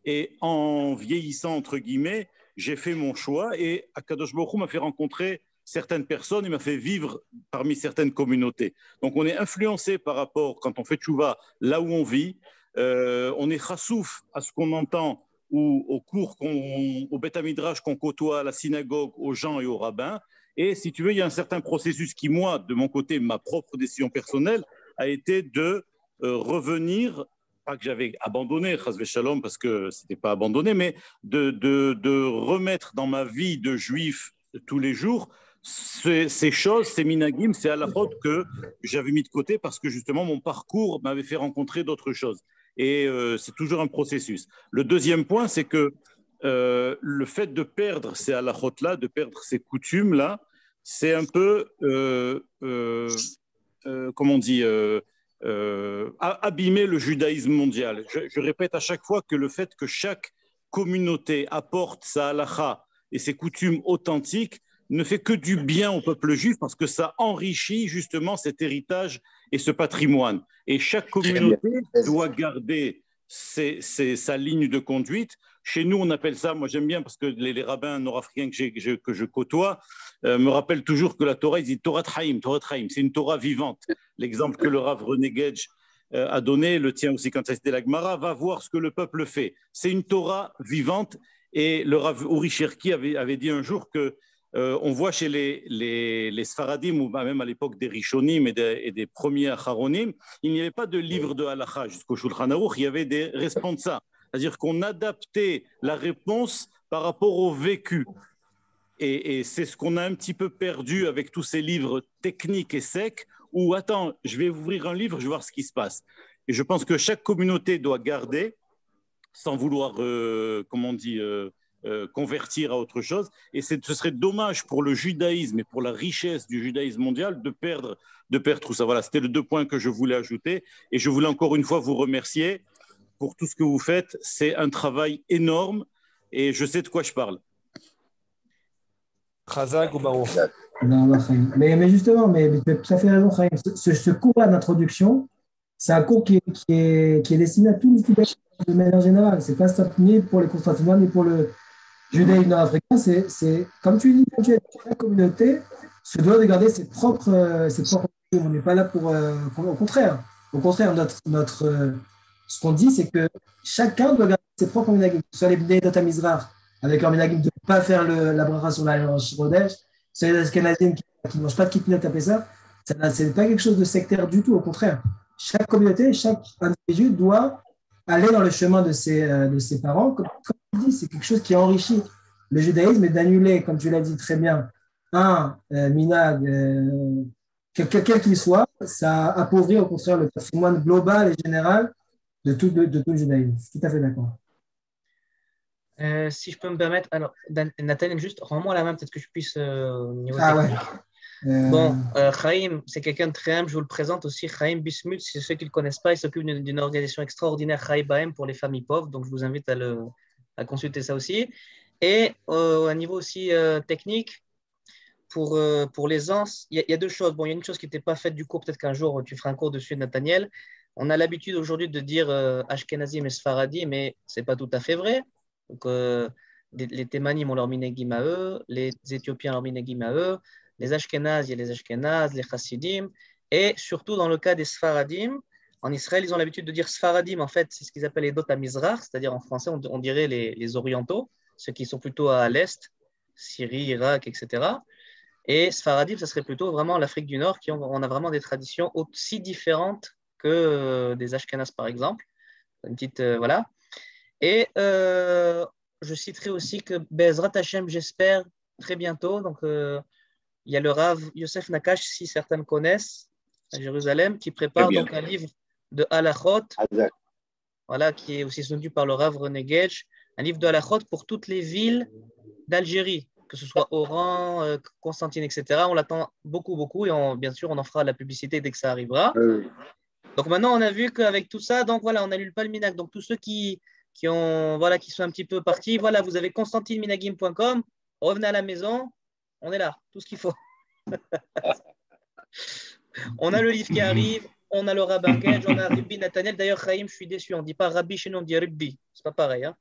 Et en vieillissant, entre guillemets, j'ai fait mon choix. Et Akadosh Baruch Hu m'a fait rencontrer certaines personnes, il m'a fait vivre parmi certaines communautés. Donc, on est influencé par rapport, quand on fait tchouva, là où on vit. On est chassouf à ce qu'on entend ou au cours, au Beth Midrash qu'on côtoie, à la synagogue, aux gens et aux rabbins. Et si tu veux, il y a un certain processus qui, moi, de mon côté, ma propre décision personnelle, a été de revenir, pas que j'avais abandonné, chas v'shalom, parce que ce n'était pas abandonné, mais de remettre dans ma vie de juif de tous les jours ces choses, ces minagim, ces halachot que j'avais mis de côté parce que justement mon parcours m'avait fait rencontrer d'autres choses. Et c'est toujours un processus. Le deuxième point, c'est que le fait de perdre ces halachot-là, de perdre ces coutumes-là, c'est un peu, comment on dit, abîmer le judaïsme mondial. Je répète à chaque fois que le fait que chaque communauté apporte sa halacha et ses coutumes authentiques ne fait que du bien au peuple juif parce que ça enrichit justement cet héritage et ce patrimoine. Et chaque communauté doit garder sa ligne de conduite. Chez nous, on appelle ça, moi j'aime bien parce que les rabbins nord-africains que je côtoie me rappellent toujours que la Torah, ils disent Torah Haïm, c'est une Torah vivante. L'exemple que le Rav René Gedge a donné, le tien aussi quand c'était la Gemara, va voir ce que le peuple fait. C'est une Torah vivante. Et le Rav Uri Cherki avait dit un jour que on voit chez les Sfaradim, ou même à l'époque des Rishonim et des premiers Acharonim, il n'y avait pas de livre de halakha jusqu'au Shulchan Aruch, il y avait des responsa. C'est-à-dire qu'on adaptait la réponse par rapport au vécu. Et c'est ce qu'on a un petit peu perdu avec tous ces livres techniques et secs, où, attends, je vais ouvrir un livre, je vais voir ce qui se passe. Et je pense que chaque communauté doit garder, sans vouloir, comment on dit, convertir à autre chose. Et ce serait dommage pour le judaïsme et pour la richesse du judaïsme mondial de perdre tout ça. Voilà, c'était les 2 points que je voulais ajouter. Et je voulais encore une fois vous remercier pour tout ce que vous faites. C'est un travail énorme et je sais de quoi je parle. Chazak ou Baruch. Mais justement, tu as tout à fait raison, Chaim. Ce cours-là d'introduction, c'est un cours qui est destiné à tous les judaïsmes de manière générale. Ce n'est pas ni pour les constantinois, ni pour le judaïsme nord-africain. C'est, comme tu dis, chaque communauté se doit de garder ses propres on n'est pas là pour… au contraire, ce qu'on dit, c'est que chacun doit garder ses propres minagim. Que ce soit les Bnei Data Mizrach, avec leur minagim de ne pas faire la bracha sur la Rodesh, soit les Ashkenazim qui ne mangent pas de kitnet à Pessah, ce n'est pas quelque chose de sectaire du tout, au contraire. Chaque communauté, chaque individu doit aller dans le chemin de ses parents. Comme tu dis, c'est quelque chose qui enrichit le judaïsme et d'annuler, comme tu l'as dit très bien, un minag, quel qu'il soit, ça appauvrit au contraire le patrimoine global et général de tout le judaïsme. Je suis tout à fait d'accord. Si je peux me permettre, alors, Nathaniel, juste rends-moi la main, peut-être que je puisse au niveau Ah ouais. technique. Bon, Chaim, c'est quelqu'un de très humble, je vous le présente aussi. Chaim Bismuth, c'est ceux qui ne le connaissent pas, il s'occupe d'une organisation extraordinaire, Chaim Bahem, pour les familles pauvres, donc je vous invite à consulter ça aussi. Et à niveau aussi technique, pour l'aisance, il y a deux choses. Bon, il y a une chose qui n'était pas faite du cours, peut-être qu'un jour tu feras un cours dessus, Nathaniel. On a l'habitude aujourd'hui de dire Ashkenazim et Sfaradi, mais ce n'est pas tout à fait vrai. Donc, les Thémanim ont leur minagim à eux, les Éthiopiens leur minagim à eux, les Ashkenaz, il y a les Ashkenaz, les Chassidim, et surtout dans le cas des Sfaradim, en Israël, ils ont l'habitude de dire Sfaradim, en fait, c'est ce qu'ils appellent les Dot Amizrach, c'est-à-dire en français, on dirait les Orientaux, ceux qui sont plutôt à l'Est, Syrie, Irak, etc. Et Sfaradim, ça serait plutôt vraiment l'Afrique du Nord, on a vraiment des traditions aussi différentes que des Ashkenaz, par exemple. Une petite, voilà. Et je citerai aussi que Bezrat Hashem, j'espère, très bientôt. Donc, il y a le Rav Yosef Nakash, si certains le connaissent, à Jérusalem, qui prépare donc un livre de halachot, voilà, qui est aussi soutenu par le Rav René Gage, un livre de halachot pour toutes les villes d'Algérie, que ce soit Oran, Constantine, etc. On l'attend beaucoup, beaucoup, et bien sûr, on en fera la publicité dès que ça arrivera. Donc maintenant, on a vu qu'avec tout ça, donc voilà, on n'annule pas le Minag. Donc tous ceux qui sont un petit peu partis, voilà, vous avez constantineminagim.com, revenez à la maison, on est là, tout ce qu'il faut. On a le livre qui arrive, on a le rabbin Gage, on a Rabbi Nathaniel. D'ailleurs, Chaim, je suis déçu, on ne dit pas Rabbi chez nous, on dit Rabbi. C'est pas pareil. Hein.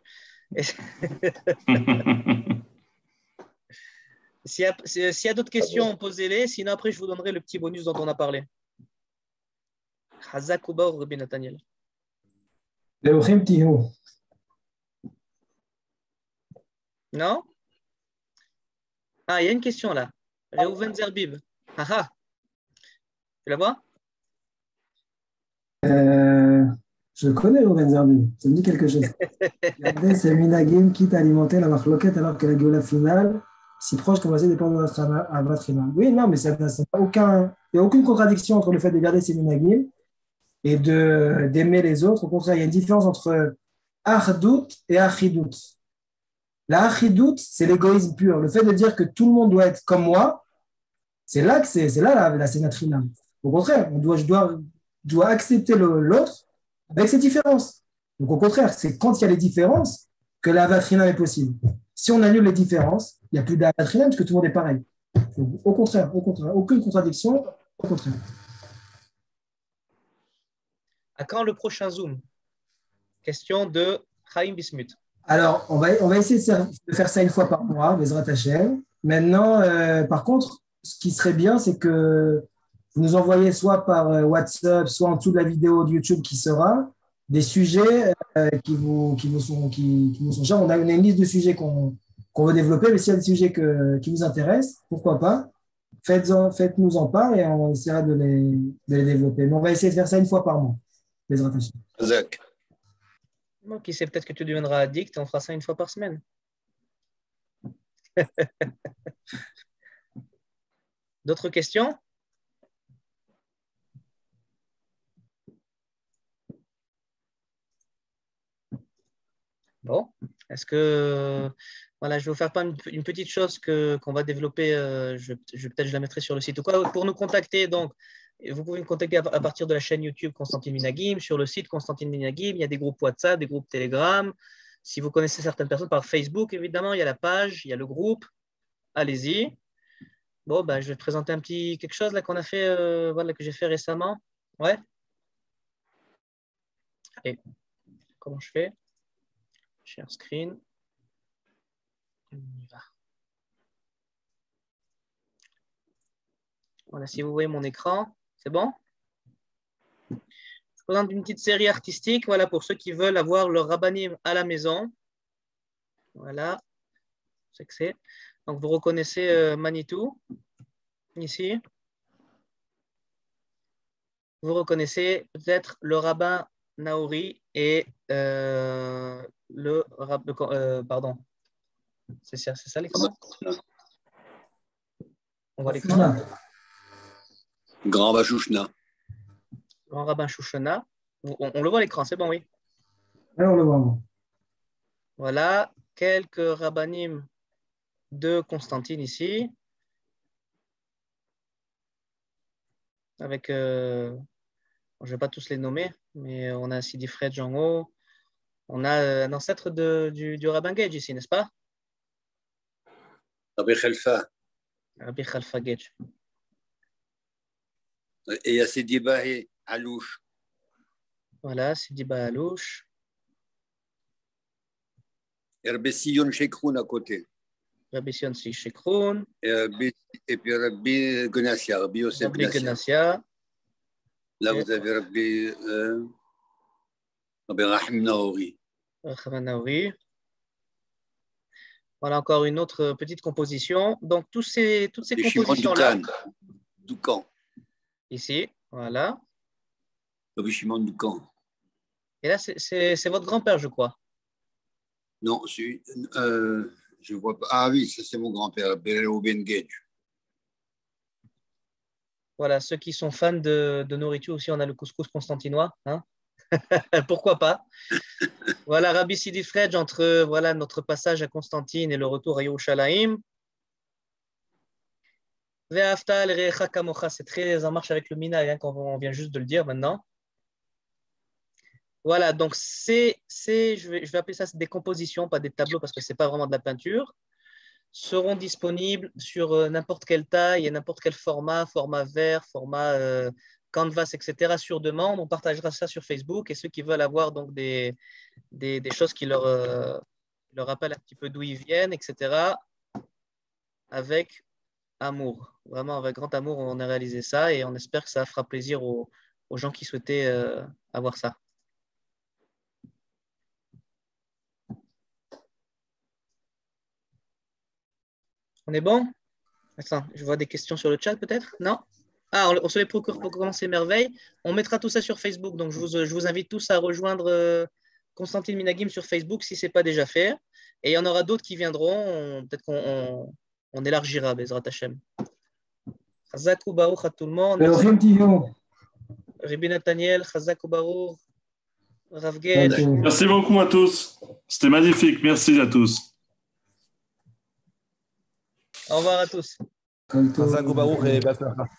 S'il y a d'autres questions, posez-les. Sinon, après, je vous donnerai le petit bonus dont on a parlé. Hazak Uba ou Rabbi Nathaniel? Non? Ah, il y a une question là. Reuven Zerbib. Ah ah. Tu la vois? Je connais Reuven Zerbib. Ça me dit quelque chose. Regardez, c'est Minagim quitte à alimenter la marloquette alors que la Géoula finale, si proche comme ça, dépend de notre avat final. Oui, non, mais il n'y a aucune contradiction entre le fait de garder ces Minagim et d'aimer les autres. Au contraire, il y a une différence entre Achdout et Achidout. La Achidout, c'est l'égoïsme pur. Le fait de dire que tout le monde doit être comme moi, c'est là la sénatrina. Au contraire, je dois accepter l'autre avec ses différences. Donc au contraire, c'est quand il y a les différences que la vatrina est possible. Si on annule les différences, il n'y a plus de vatrina parce que tout le monde est pareil. Donc, au contraire, aucune contradiction, au contraire. À quand le prochain Zoom? Question de Chaim Bismuth. Alors, on va essayer de faire ça une fois par mois, Bezrat Hashem. Maintenant, par contre, ce qui serait bien, c'est que vous nous envoyez soit par WhatsApp, soit en dessous de la vidéo de YouTube qui sera, des sujets qui vous sont chers. On a une liste de sujets qu'on veut développer, mais s'il y a des sujets qui vous intéressent, pourquoi pas, faites-nous en part et on essaiera de les développer. Mais on va essayer de faire ça une fois par mois, Bezrat Hashem. Qui sait, peut-être que tu deviendras addict et on fera ça une fois par semaine. D'autres questions? Bon, est-ce que voilà, je vais vous faire pas une petite chose qu'on va développer. Peut-être je la mettrai sur le site ou quoi. Pour nous contacter, donc, vous pouvez me contacter à partir de la chaîne YouTube Constantine Minagim, sur le site Constantine Minagim. Il y a des groupes WhatsApp, des groupes Telegram. Si vous connaissez certaines personnes par Facebook, évidemment, il y a la page, il y a le groupe. Allez-y. Bon, ben, je vais te présenter quelque chose là qu'on a fait, voilà, que j'ai fait récemment. Ouais. Allez, comment je fais? Share screen. On y va. Voilà, si vous voyez mon écran, c'est bon? Je vous présente une petite série artistique, voilà, pour ceux qui veulent avoir leur rabbanim à la maison. Voilà, c'est que c'est. Donc, vous reconnaissez Manitou, ici. Vous reconnaissez peut-être le rabbin Naori et le rabbin, pardon. C'est ça l'écran? On voit l'écran? Grand rabbin Chouchna. Grand rabbin Chouchna. On le voit à l'écran, c'est bon, oui. Oui, on le voit. Voilà. quelques rabbanim de Constantine ici, avec, je ne vais pas tous les nommer, mais on a Sidi Fred en haut, on a un ancêtre du rabbin Gage ici, n'est-ce pas? Rabbi Khalfa. Rabbi Khalfa Gage. Et il y a Sidi Bahé, Alouche. Voilà, Sidi Bahalouche. Et Rabbi Sion Shekroun à côté. Rabbi Sion Shekroun. Et puis Rabbi Gnassia, Rabbi Yosef Gnassia. Là, vous avez Rabbi Rahim Naouri. Rahim Naouri. Voilà encore une autre petite composition. Donc, toutes ces compositions-là. Doucan. Ici, voilà. Rabbi Shimon Doucan. Et là, c'est votre grand-père, je crois. Non, je vois pas. Ah oui, ça c'est mon grand-père, Reuben Gage. Voilà, ceux qui sont fans de nourriture aussi, on a le couscous constantinois. Hein. Pourquoi pas? Voilà, Rabbi Sidi Fredj, entre voilà, notre passage à Constantine et le retour à Yerushalayim. C'est très en marche avec le Minag, hein, quand on vient juste de le dire maintenant. Voilà, donc je vais appeler ça des compositions, pas des tableaux parce que ce n'est pas vraiment de la peinture, seront disponibles sur n'importe quelle taille et n'importe quel format vert, format canvas, etc. sur demande. On partagera ça sur Facebook et ceux qui veulent avoir donc des choses qui leur rappellent un petit peu d'où ils viennent, etc. avec amour. Vraiment, avec grand amour, on a réalisé ça et on espère que ça fera plaisir aux gens qui souhaitaient avoir ça. On est bon? Attends, je vois des questions sur le chat peut-être? Non? Ah, on se les procure pour commencer merveille. On mettra tout ça sur Facebook. Donc, je vous invite tous à rejoindre Constantine Minagim sur Facebook si ce n'est pas déjà fait. Et il y en aura d'autres qui viendront. Peut-être qu'on élargira, Bezrat Hashem. Chazakou Baruch à tout le monde. Rabbi Nathaniel, Chazakou Baruch, Rav Ged. Merci beaucoup à tous. C'était magnifique. Merci à tous. Au revoir à tous. Chazakou Baruch et Baruch.